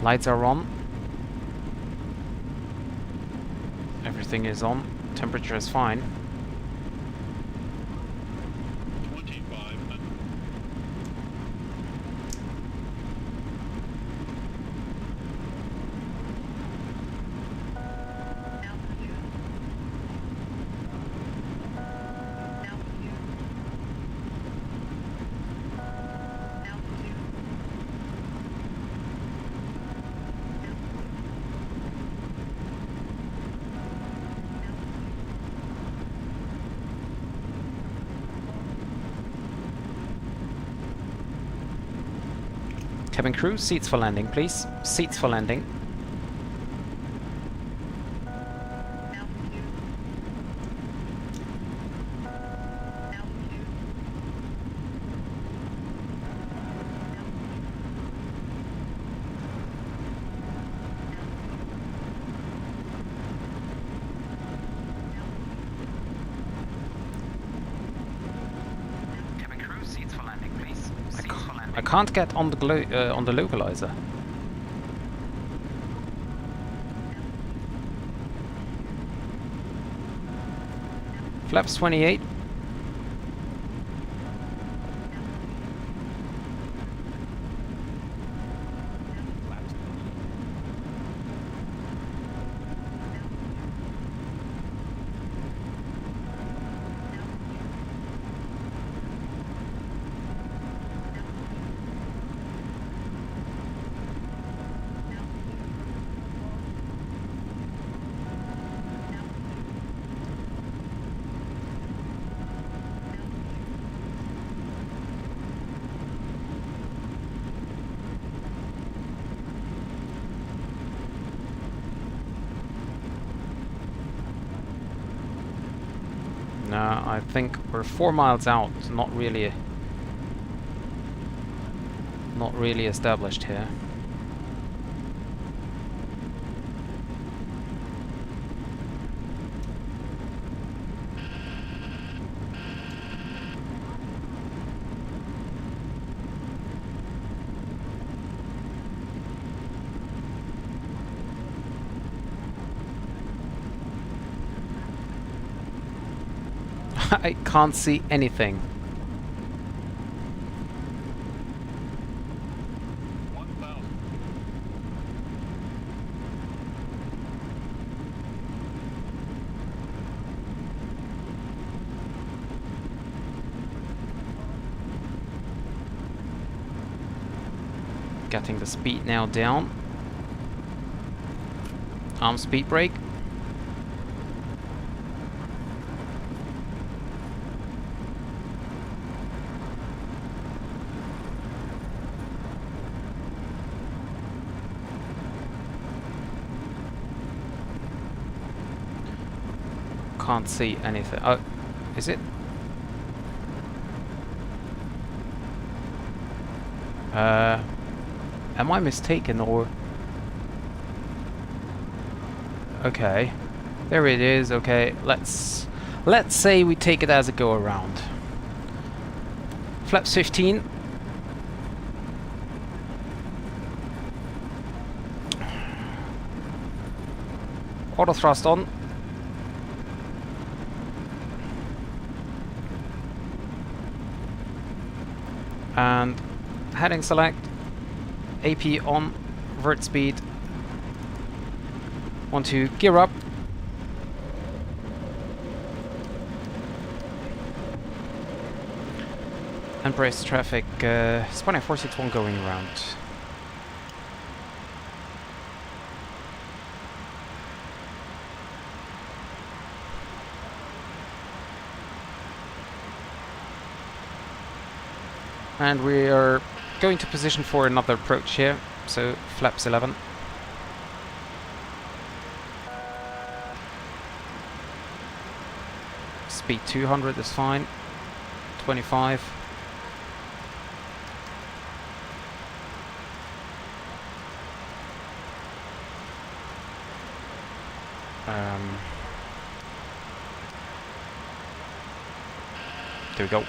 Lights are on. Everything is on. Temperature is fine. Cabin crew, seats for landing, please. Seats for landing. I can't get on the localizer. Flaps 28. No, I think we're 4 miles out. Not really established here. I can't see anything. Getting the speed now down. Arm speed brake. Can't see anything. Oh, is it? Am I mistaken or? Okay, there it is. Okay, let's say we take it as a go around. Flaps 15. Auto thrust on. And heading select, AP on, vert speed, want to gear up, and Brest traffic, Spanair 461 going around. And we are going to position for another approach here, so flaps 11. Speed 200 is fine, 25. There we go.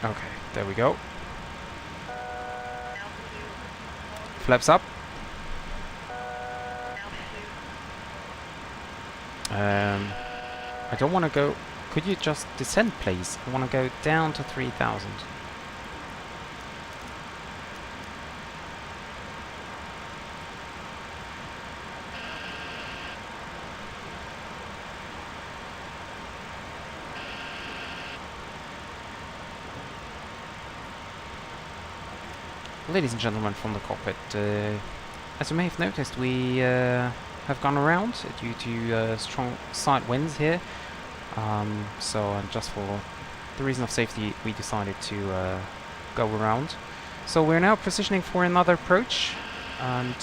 Okay, there we go. Flaps up. I don't want to go. Could you just descend, please? I want to go down to 3,000. Ladies and gentlemen from the cockpit, as you may have noticed, we have gone around due to strong side winds here. So just for the reason of safety, we decided to go around. So we're now positioning for another approach, and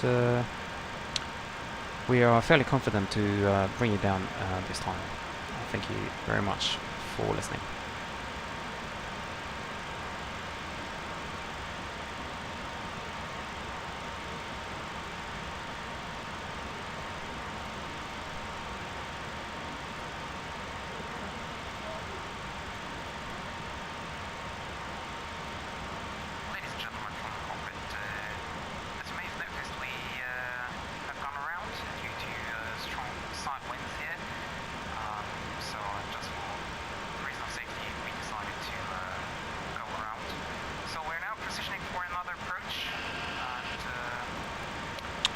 we are fairly confident to bring it down this time. Thank you very much for listening.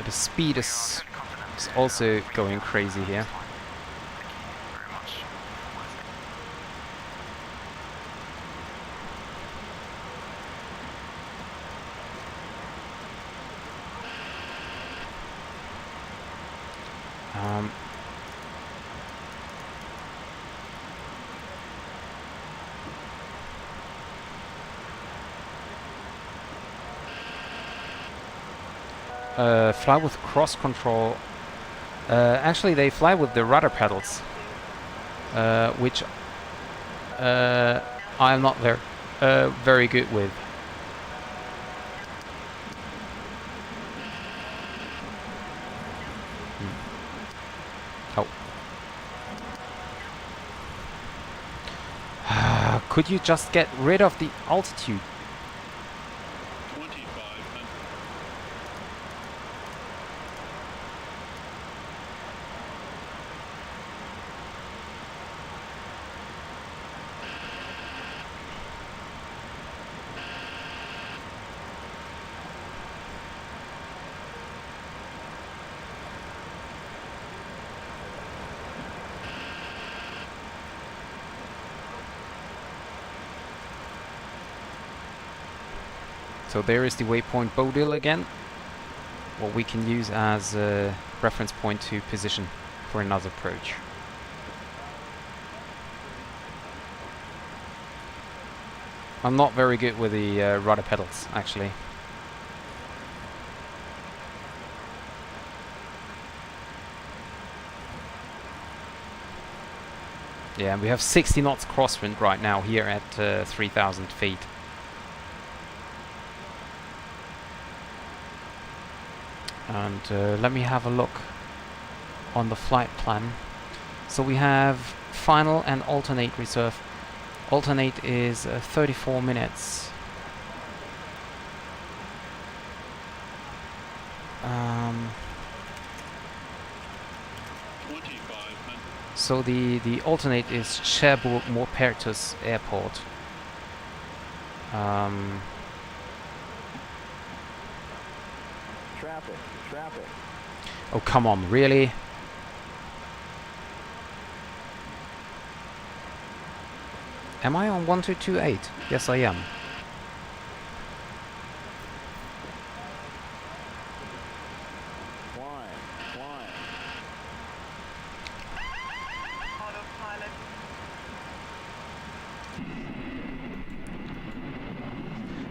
The speed is also going crazy here. fly with cross control. Actually, they fly with the rudder pedals, which I'm not very good with. Oh. Could you just get rid of the altitude? So there is the waypoint Bodil again, what we can use as a reference point to position for another approach. I'm not very good with the rudder pedals, actually. Yeah, we have 60 knots crosswind right now here at 3,000 feet. And let me have a look on the flight plan. So we have final and alternate reserve. Alternate is 34 minutes. So the alternate is Cherbourg-Maupertus Airport. Traffic. Oh, come on, really? Am I on 1228? Yes, I am. Flying. Autopilot.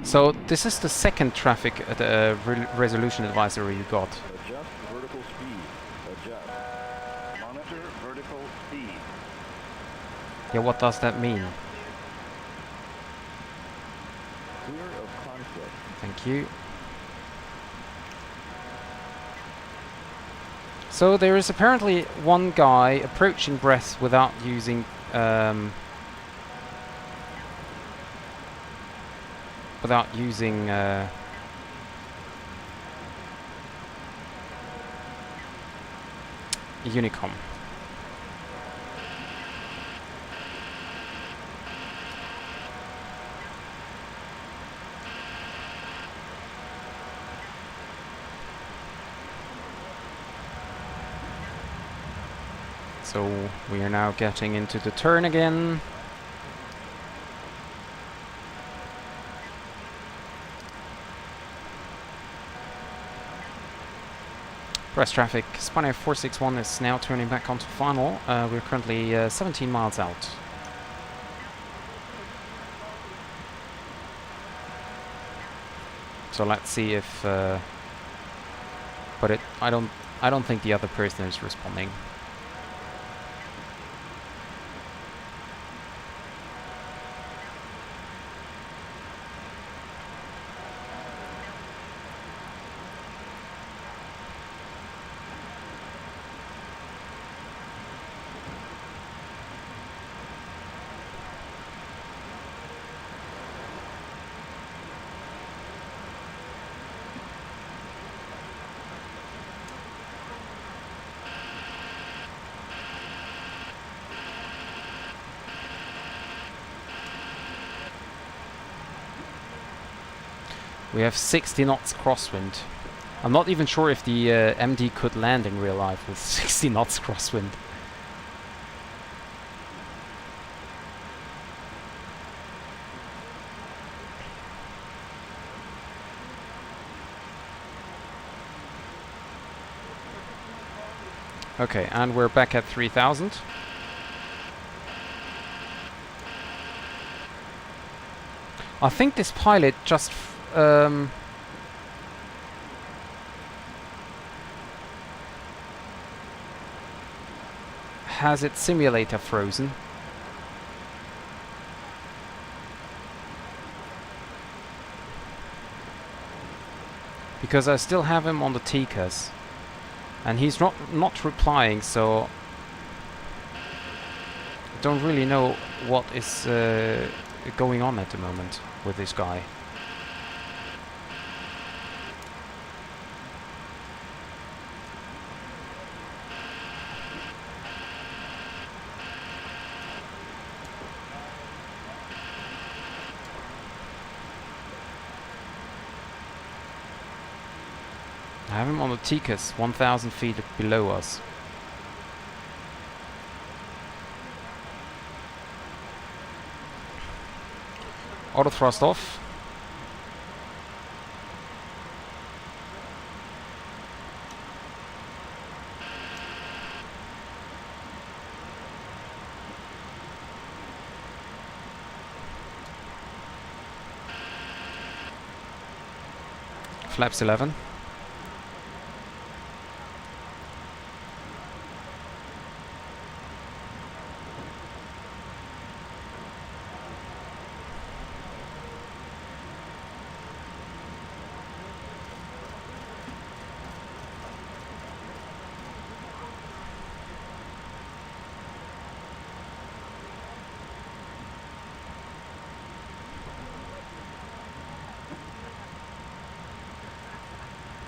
So this is the second traffic resolution advisory you got. Adjust vertical speed. Adjust. Monitor vertical speed. Yeah, what does that mean? Clear of conflict. Thank you. So there is apparently one guy approaching Brest without using Unicom. So we are now getting into the turn again. Brest traffic, Spanair 461 is now turning back onto final. We're currently 17 miles out. So let's see if, but I don't think the other person is responding. We have 60 knots crosswind. I'm not even sure if the MD could land in real life with 60 knots crosswind. Okay, and we're back at 3,000. I think this pilot just has its simulator frozen? Because I still have him on the TCAS, and he's not replying, so I don't really know what is going on at the moment with this guy. I have him on the TCAS, 1,000 feet below us. Auto thrust off. Flaps 11.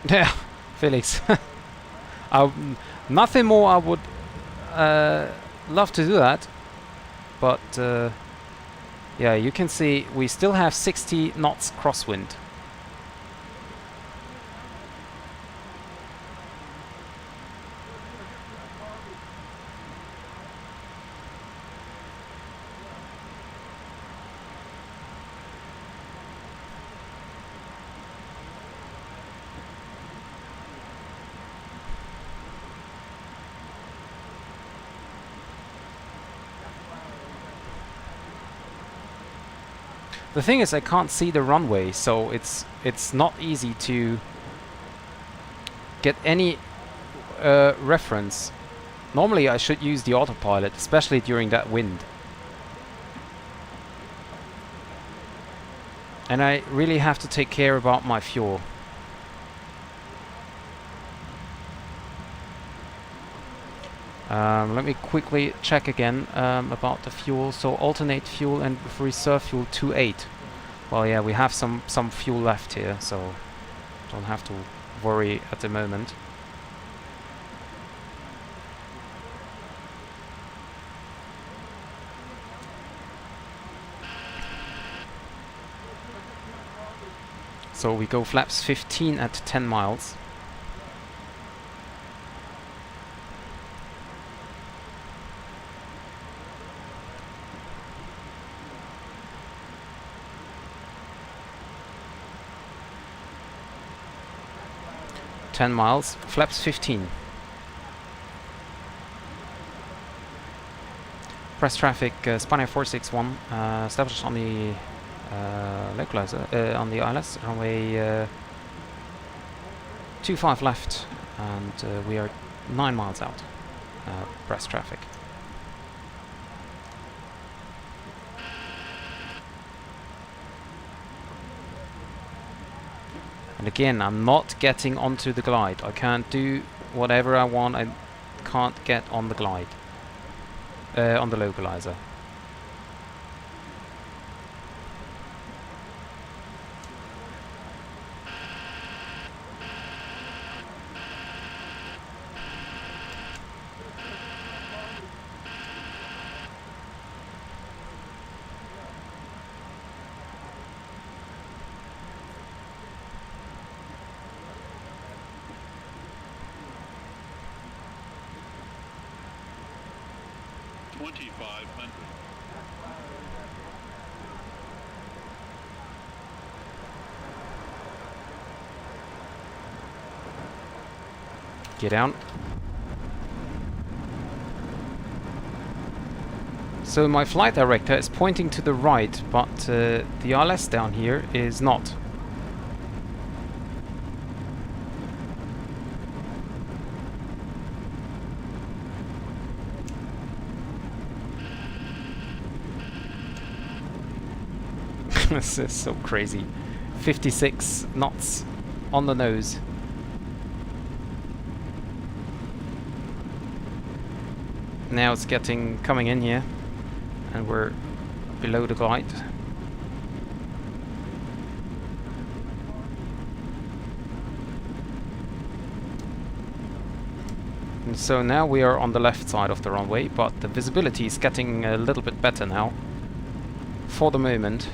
Yeah, Felix. Nothing more. I would love to do that, but yeah, you can see we still have 60 knots crosswind. The thing is, I can't see the runway, so it's not easy to get any reference. Normally I should use the autopilot, especially during that wind. And I really have to take care about my fuel. Let me quickly check again about the fuel. So alternate fuel and reserve fuel 2.8. Well, yeah, we have some fuel left here, so don't have to worry at the moment. So we go flaps 15 at 10 miles. Miles, flaps 15. Press traffic, Spanair 461, established on the localizer, on the ILS, runway 25 left, and we are 9 miles out. Press traffic. And again, I'm not getting onto the glide. I can't do whatever I want. I can't get on the glide, on the localizer. Get down. So my flight director is pointing to the right, but the ILS down here is not. This is so crazy. 56 knots on the nose. Now it's coming in here, and we're below the glide. And so now we are on the left side of the runway, but the visibility is getting a little bit better now. For the moment.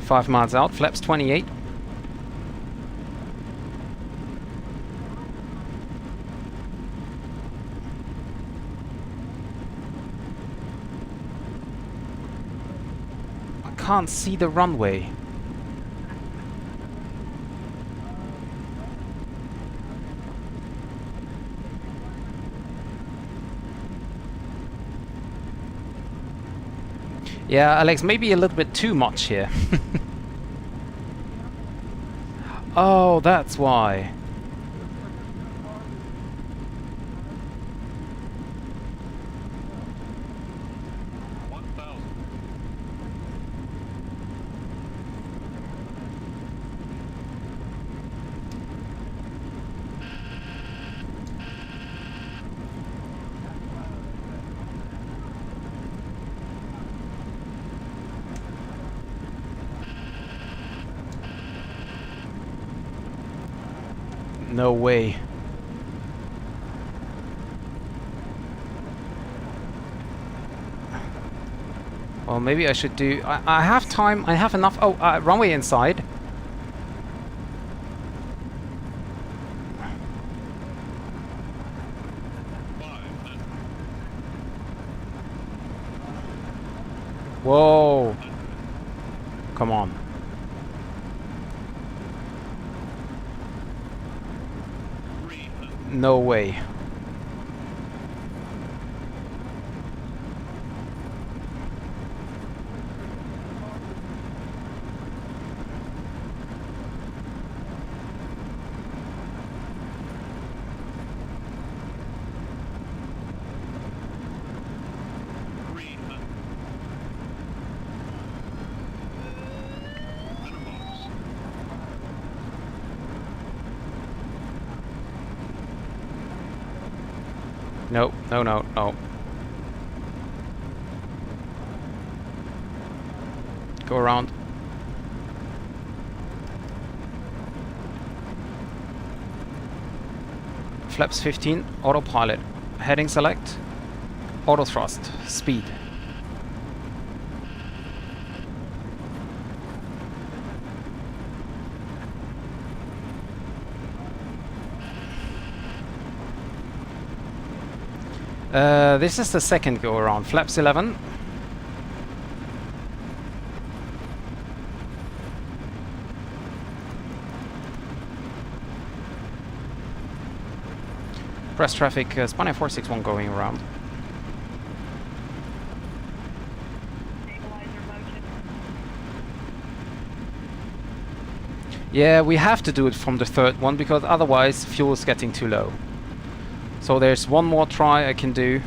Five miles out, flaps 28. I can't see the runway. Yeah, Alex, maybe a little bit too much here. Oh, that's why. No way. Well, maybe I should do... I have time, I have enough... Oh, runway inside. Whoa. Come on. No way. No, no, no, no. Go around. Flaps 15, autopilot. Heading select. Auto thrust. Speed. This is the second go around. Flaps 11. Brest traffic, Spanair 461 going around. Yeah, we have to do it from the third one because otherwise fuel is getting too low. So there's one more try I can do.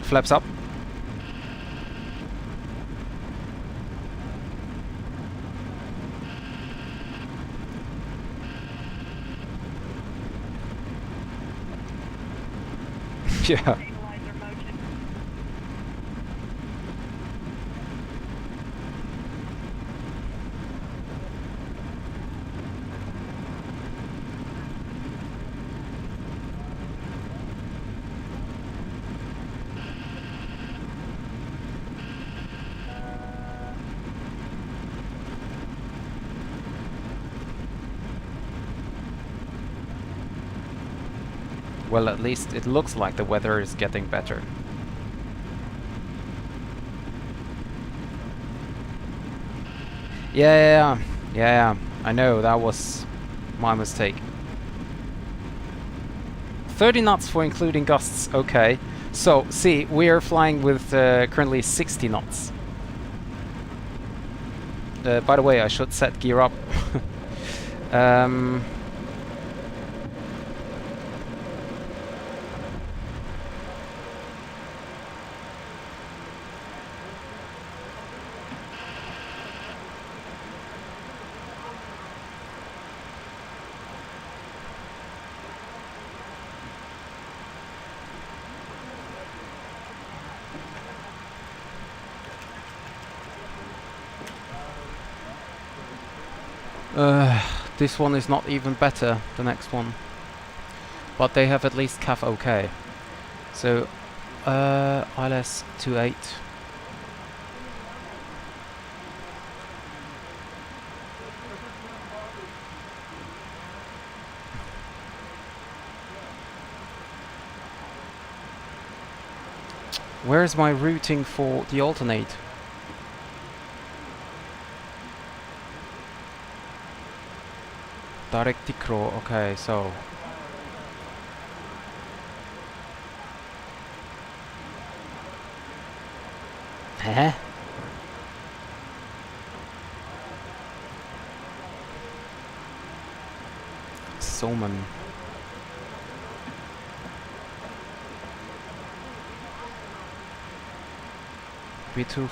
Flaps up. Yeah. Well, at least it looks like the weather is getting better. Yeah, I know, that was my mistake. 30 knots for including gusts. Okay. So, see, we are flying with currently 60 knots. By the way, I should set gear up. This one is not even better, the next one. But they have at least CAF OK. So, ILS 28. Where's my routing for the alternate? Direct Dicro, okay, so Soman. Bituf.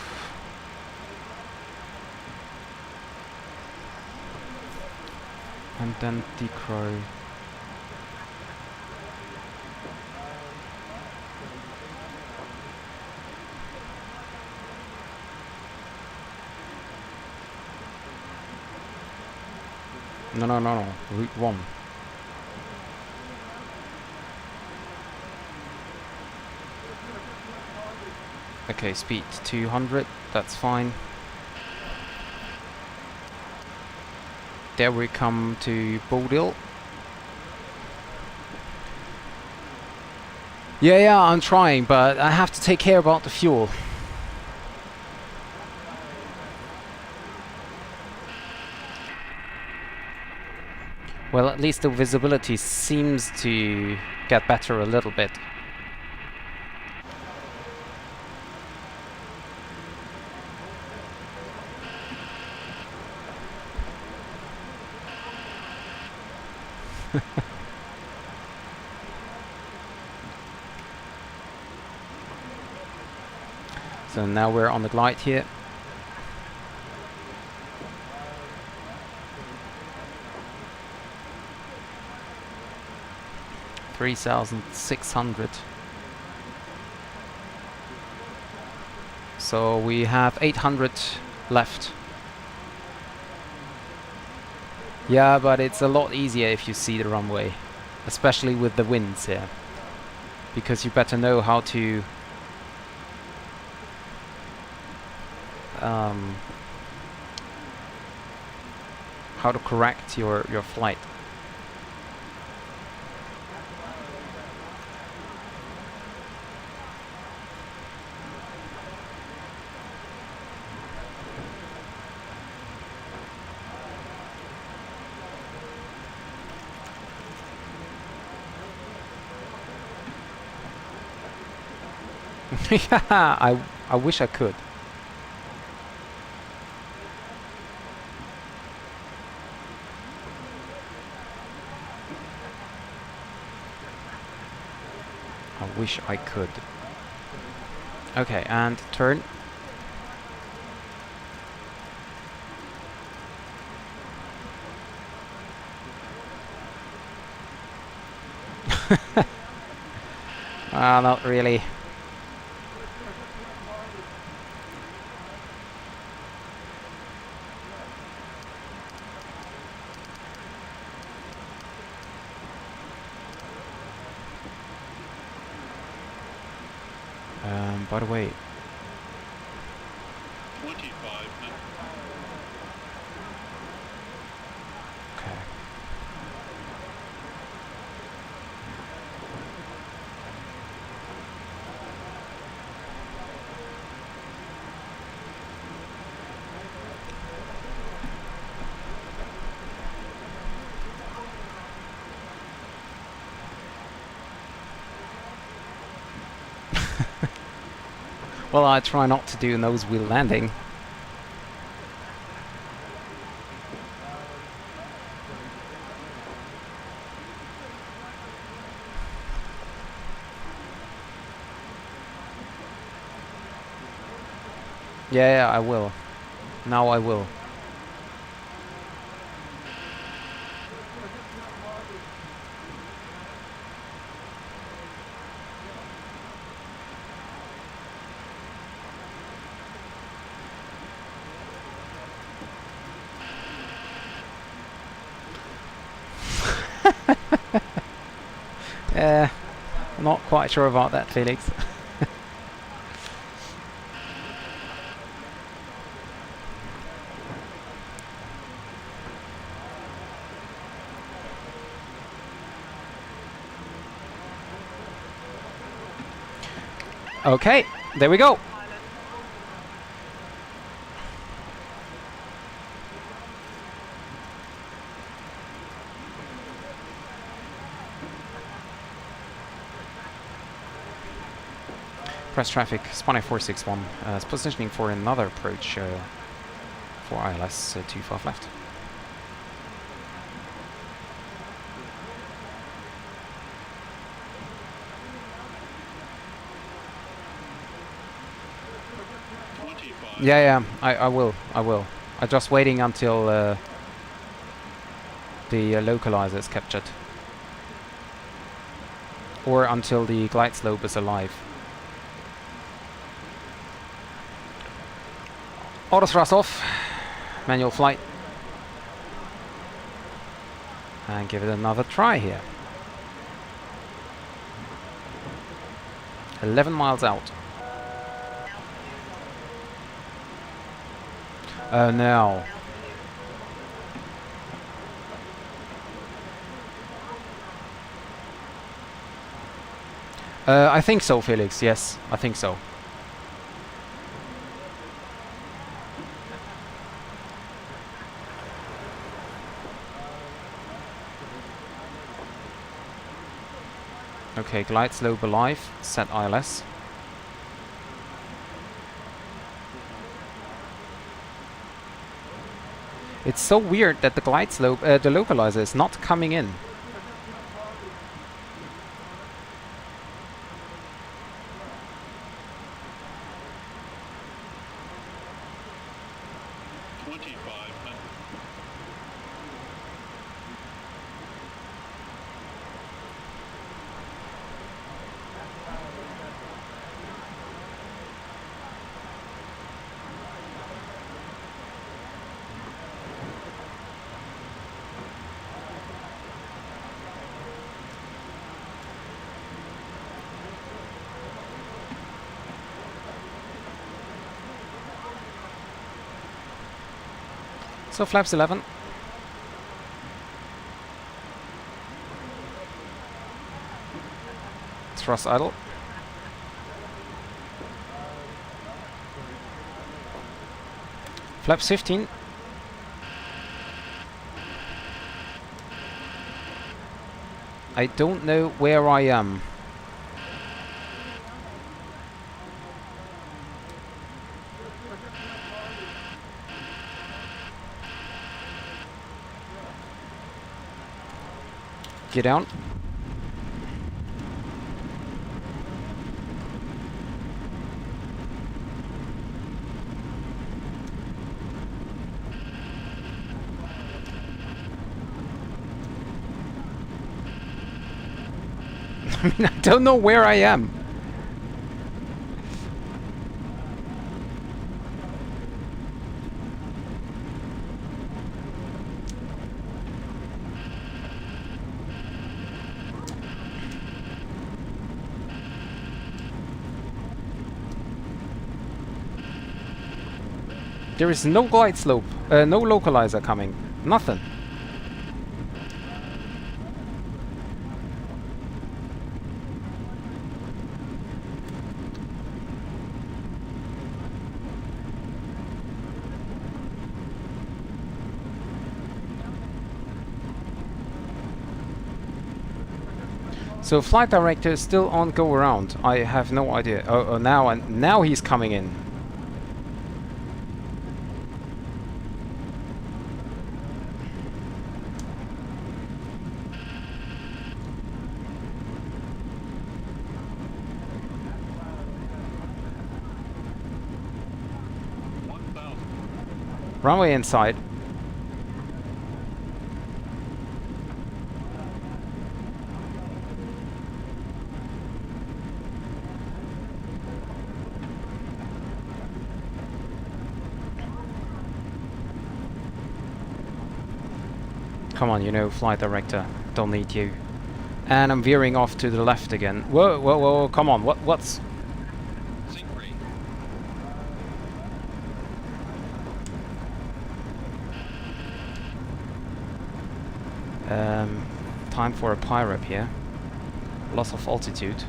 And then Decrow. No. Route 1. Okay, speed 200, that's fine. There we come to Bodil. Yeah, I'm trying, but I have to take care about the fuel. Well, at least the visibility seems to get better a little bit. So now we're on the glide here. $3,600. So we have 800 left. Yeah, but it's a lot easier if you see the runway, especially with the winds here, because you better know how to correct your flight. Yeah, I wish I could. I wish I could. Okay, and turn. Not really. By the way, 25 minutes. okay. Well, I try not to do a nose wheel landing. Yeah, I will. Now I will. I'm not quite sure about that, Felix. Okay, there we go. Press traffic, Spanair 461 is positioning for another approach for ILS 25 left. Yeah, I will. I'm just waiting until the localizer is captured. Or until the glide slope is alive. Auto thrust off. Manual flight. And give it another try here. 11 miles out. No. I think so, Felix. Yes, I think so. Okay, glide slope alive. Set ILS. It's so weird that the glide slope, the localizer is not coming in. So flaps 11. Thrust idle. Flaps 15. I don't know where I am. Get down. I mean, I don't know where I am. There is no glide slope, no localizer coming, nothing. So flight director is still on go around. I have no idea. Oh, now he's coming in. Runway inside. Come on, you know, flight director. Don't need you. And I'm veering off to the left again. Whoa, whoa, whoa, come on. What's... time for a pyro here. Loss of altitude.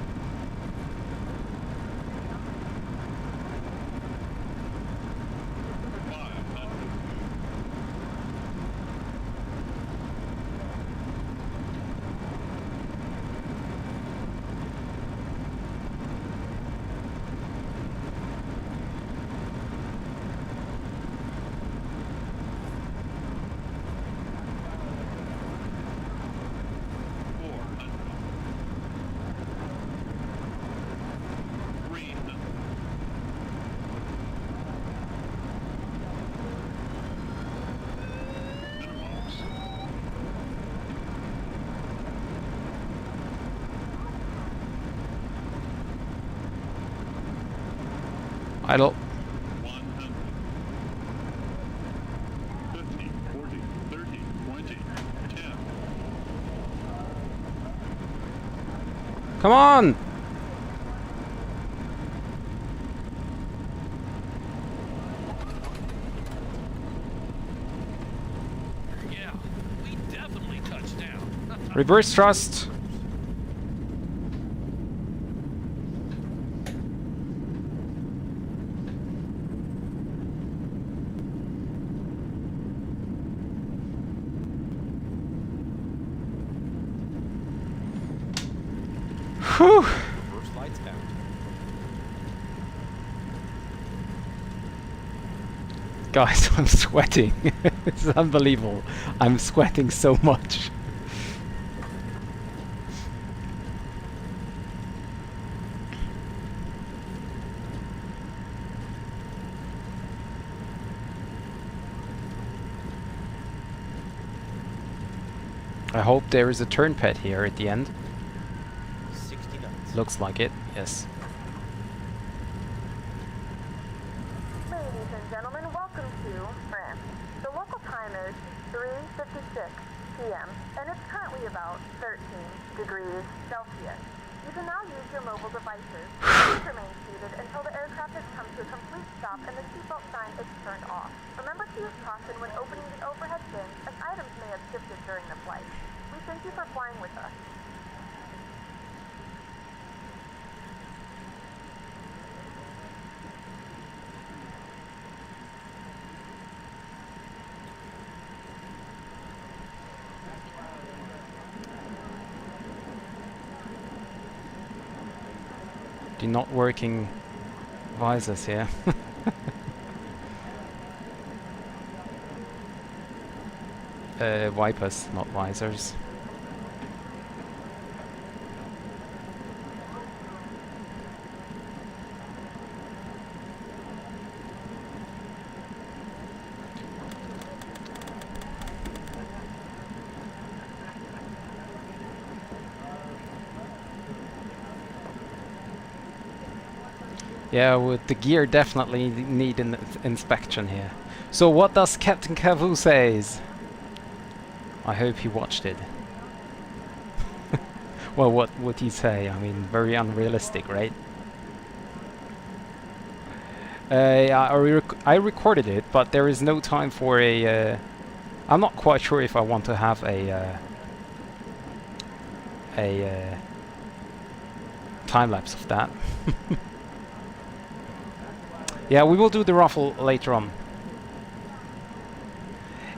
Idle. 50, 40, 30, 20, 10. Come on! Yeah, we definitely touched down. Reverse thrust. Whew. First lights out. Guys, I'm sweating. It's unbelievable. I'm sweating so much. I hope there is a turn pad here at the end. 60 knots. Looks like it, yes. Ladies and gentlemen, welcome to Brest. The local time is 3:56 p.m. and it's currently about 13 degrees Celsius. You can now use your mobile devices. Please remain seated until the aircraft has come to a complete stop and the seatbelt sign is turned off. Remember to use caution when opening the overhead bins as items may have shifted during the flight. We thank you for flying with us. The not working visors here. Wipers, not visors. Yeah, with the gear definitely need an inspection here. So what does Captain Cavu says? I hope he watched it. Well, what would he say? I mean, very unrealistic, right? I recorded it, but there is no time for a... I'm not quite sure if I want to have a time-lapse of that. Yeah, we will do the ruffle later on.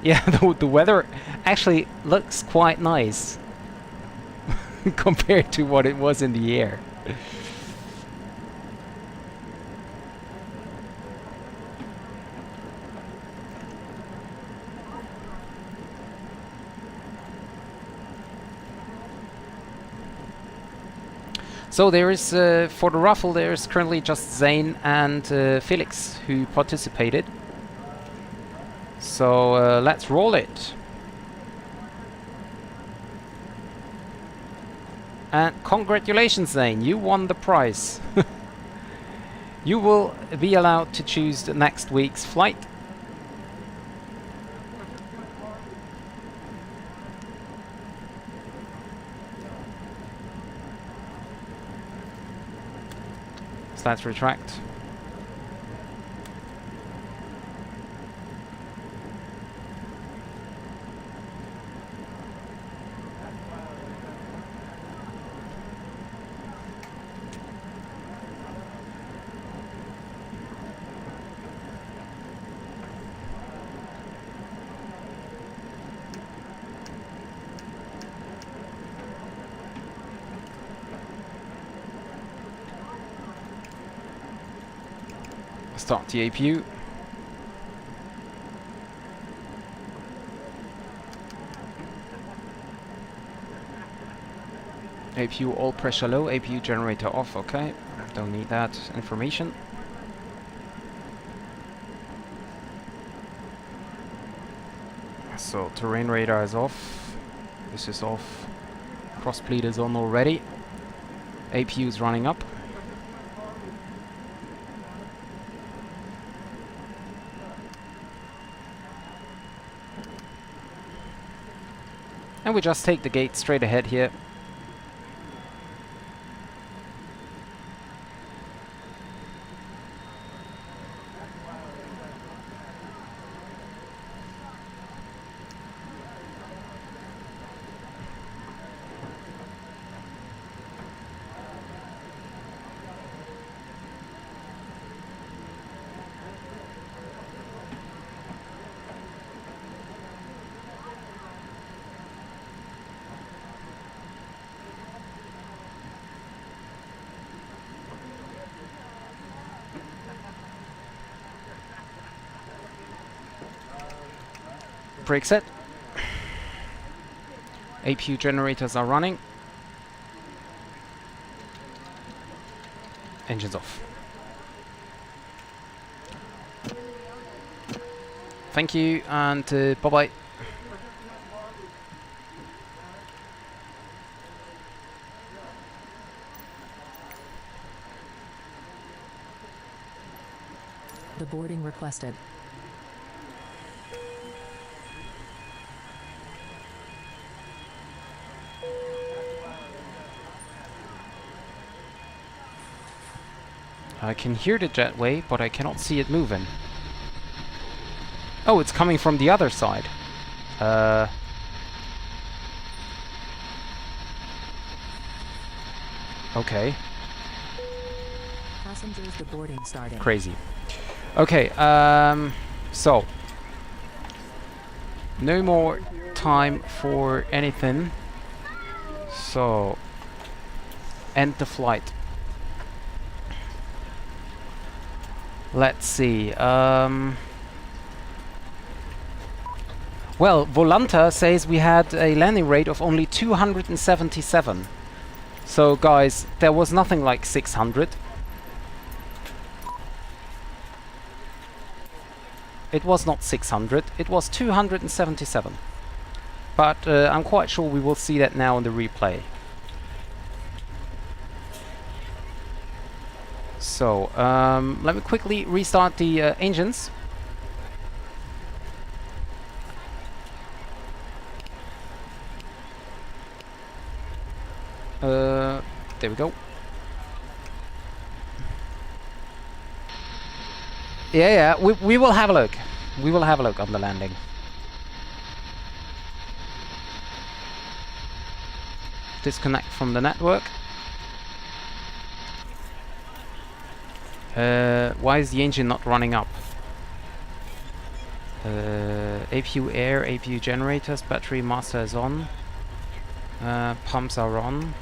Yeah, the weather actually looks quite nice. compared to what it was in the air. So there is, for the raffle, there is currently just Zane and Felix who participated. So let's roll it. And congratulations, Zane, you won the prize. You will be allowed to choose the next week's flight. So let's retract. Start the APU. APU all pressure low, APU generator off, okay. Don't need that information. So terrain radar is off. This is off. Cross bleed is on already. APU is running up. And we just take the gate straight ahead here. Brake set. APU generators are running. Engines off. Thank you and bye-bye. The boarding requested. I can hear the jetway, but I cannot see it moving. Oh, it's coming from the other side. Okay. Passengers deboarding starting. Crazy. Okay, so no more time for anything. So end the flight. Let's see. Well, Volanta says we had a landing rate of only 277. So guys, there was nothing like 600. It was not 600, it was 277. But I'm quite sure we will see that now in the replay. So, let me quickly restart the engines. There we go. Yeah, we will have a look. We will have a look on the landing. Disconnect from the network. Why is the engine not running up? APU air, APU generators, battery master is on. Pumps are on.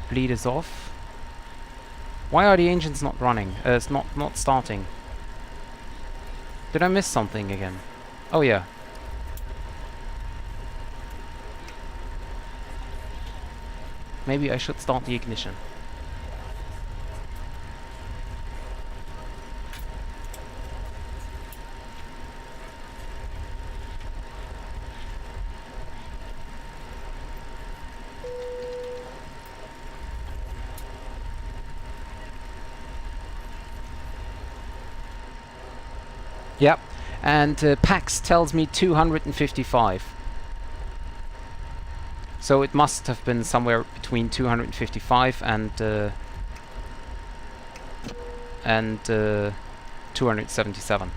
Bleed is off. Why are the engines not running? It's not starting. Did I miss something again? Oh yeah. Maybe I should start the ignition. Yep, and PAX tells me 255. So it must have been somewhere between 255 and 277.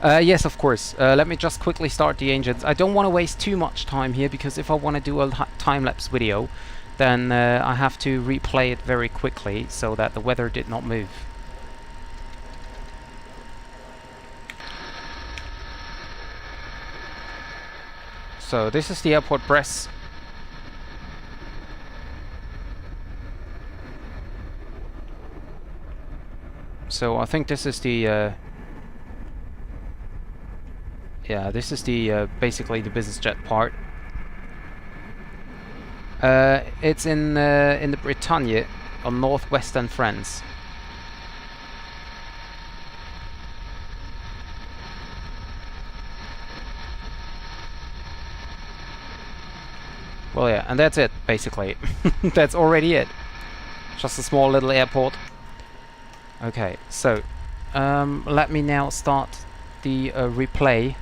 Yes, of course. Let me just quickly start the engines. I don't want to waste too much time here, because if I want to do a time-lapse video, then I have to replay it very quickly so that the weather did not move. So this is the airport Brest. So I think this is the yeah, this is the basically the business jet part. It's in the Bretagne on northwestern France. Well, yeah, and that's it, basically. That's already it. Just a small little airport. Okay, so let me now start the replay.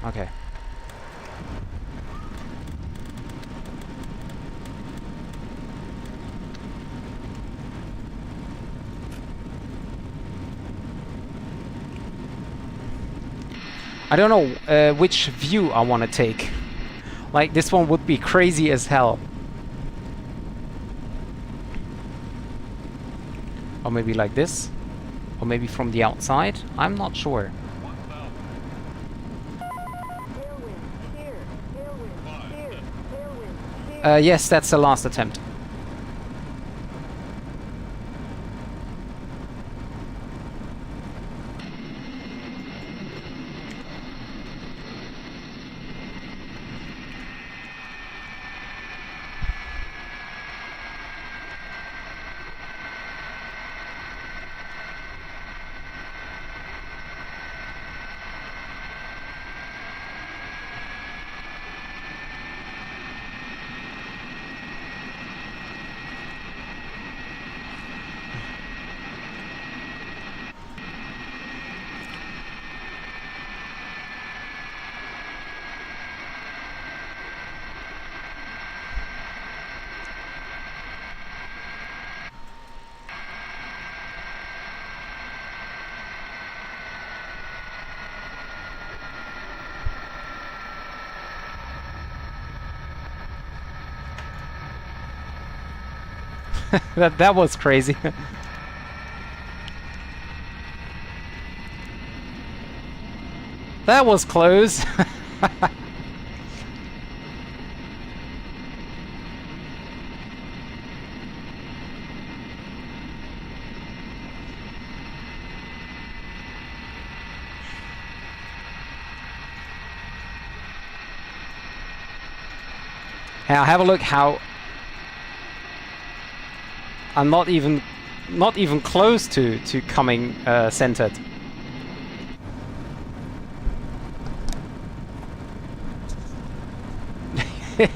Okay. I don't know which view I want to take. Like, this one would be crazy as hell. Or maybe like this. Or maybe from the outside. I'm not sure. Yes, that's the last attempt. That was crazy. That was close. Now have a look how I'm not even close to coming centered.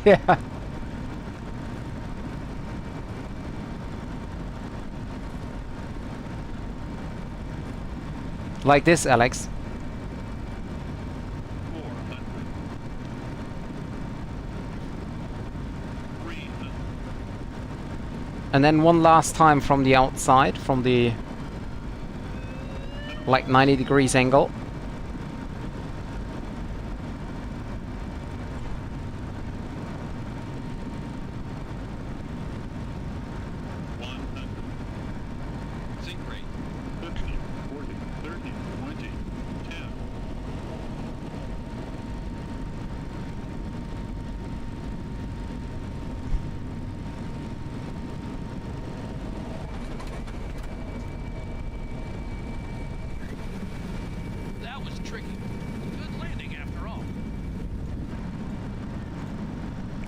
Yeah. Like this, Alex. 400. 300. And then one last time from the outside, from the like 90 degrees angle.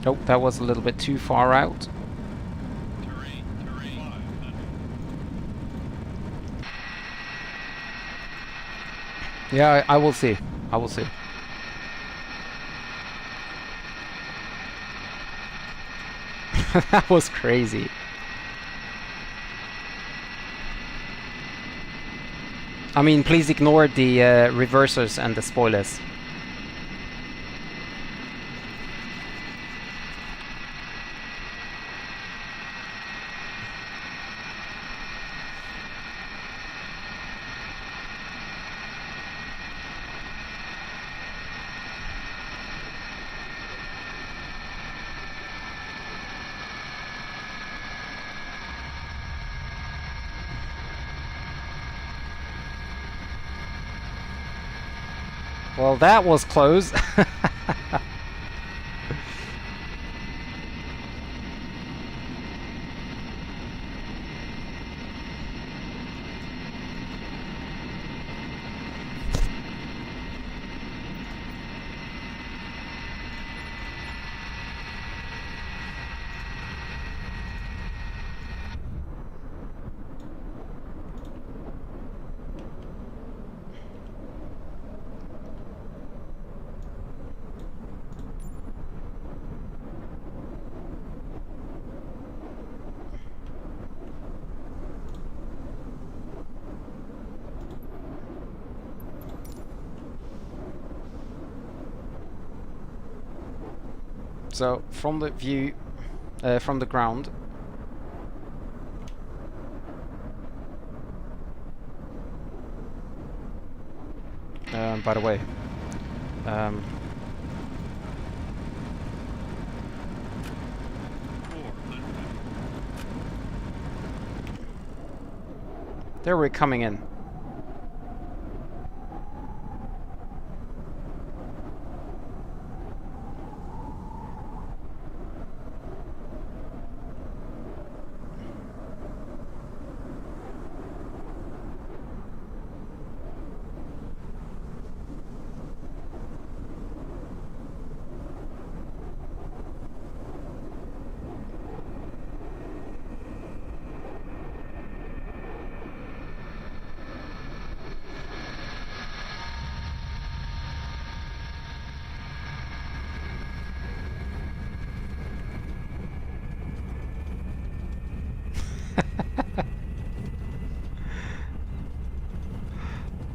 Oh, that was a little bit too far out. Terrain, 500. Yeah, I will see. I will see. That was crazy. I mean, please ignore the reversers and the spoilers. Well, that was close. So, from the view, from the ground, by the way, there we're coming in.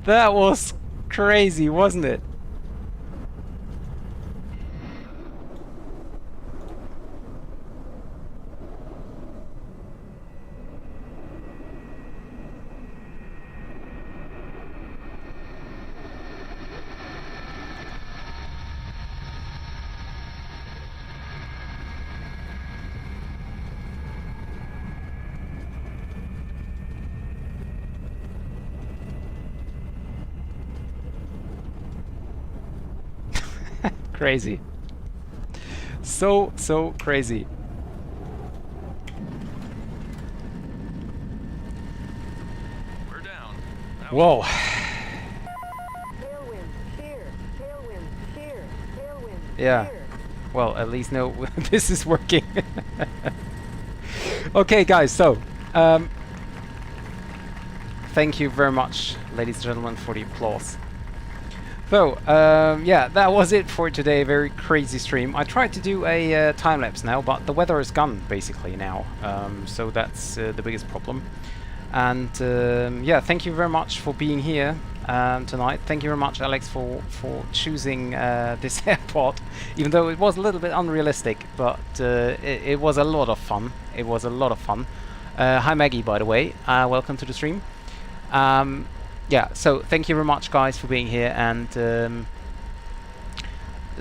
That was crazy, wasn't it? Crazy. So crazy. We're down. Whoa. Tailwind, shear, tailwind, shear, tailwind, Yeah. shear. Well, at least no, this is working. Okay, guys, so thank you very much, ladies and gentlemen, for the applause. So, yeah, that was it for today. Very crazy stream. I tried to do a time-lapse now, but the weather is gone, basically, now. So that's the biggest problem. And, yeah, thank you very much for being here tonight. Thank you very much, Alex, for choosing this airport, even though it was a little bit unrealistic, but it was a lot of fun. It was a lot of fun. Hi, Maggie, by the way. Welcome to the stream. Yeah, so thank you very much, guys, for being here, and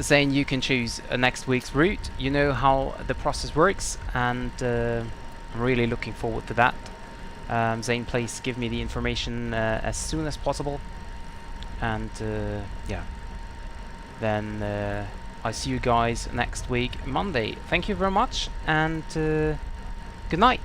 Zane, you can choose next week's route. You know how the process works, and I'm really looking forward to that. Zane, please give me the information as soon as possible, and yeah, then I see you guys next week, Monday. Thank you very much, and good night.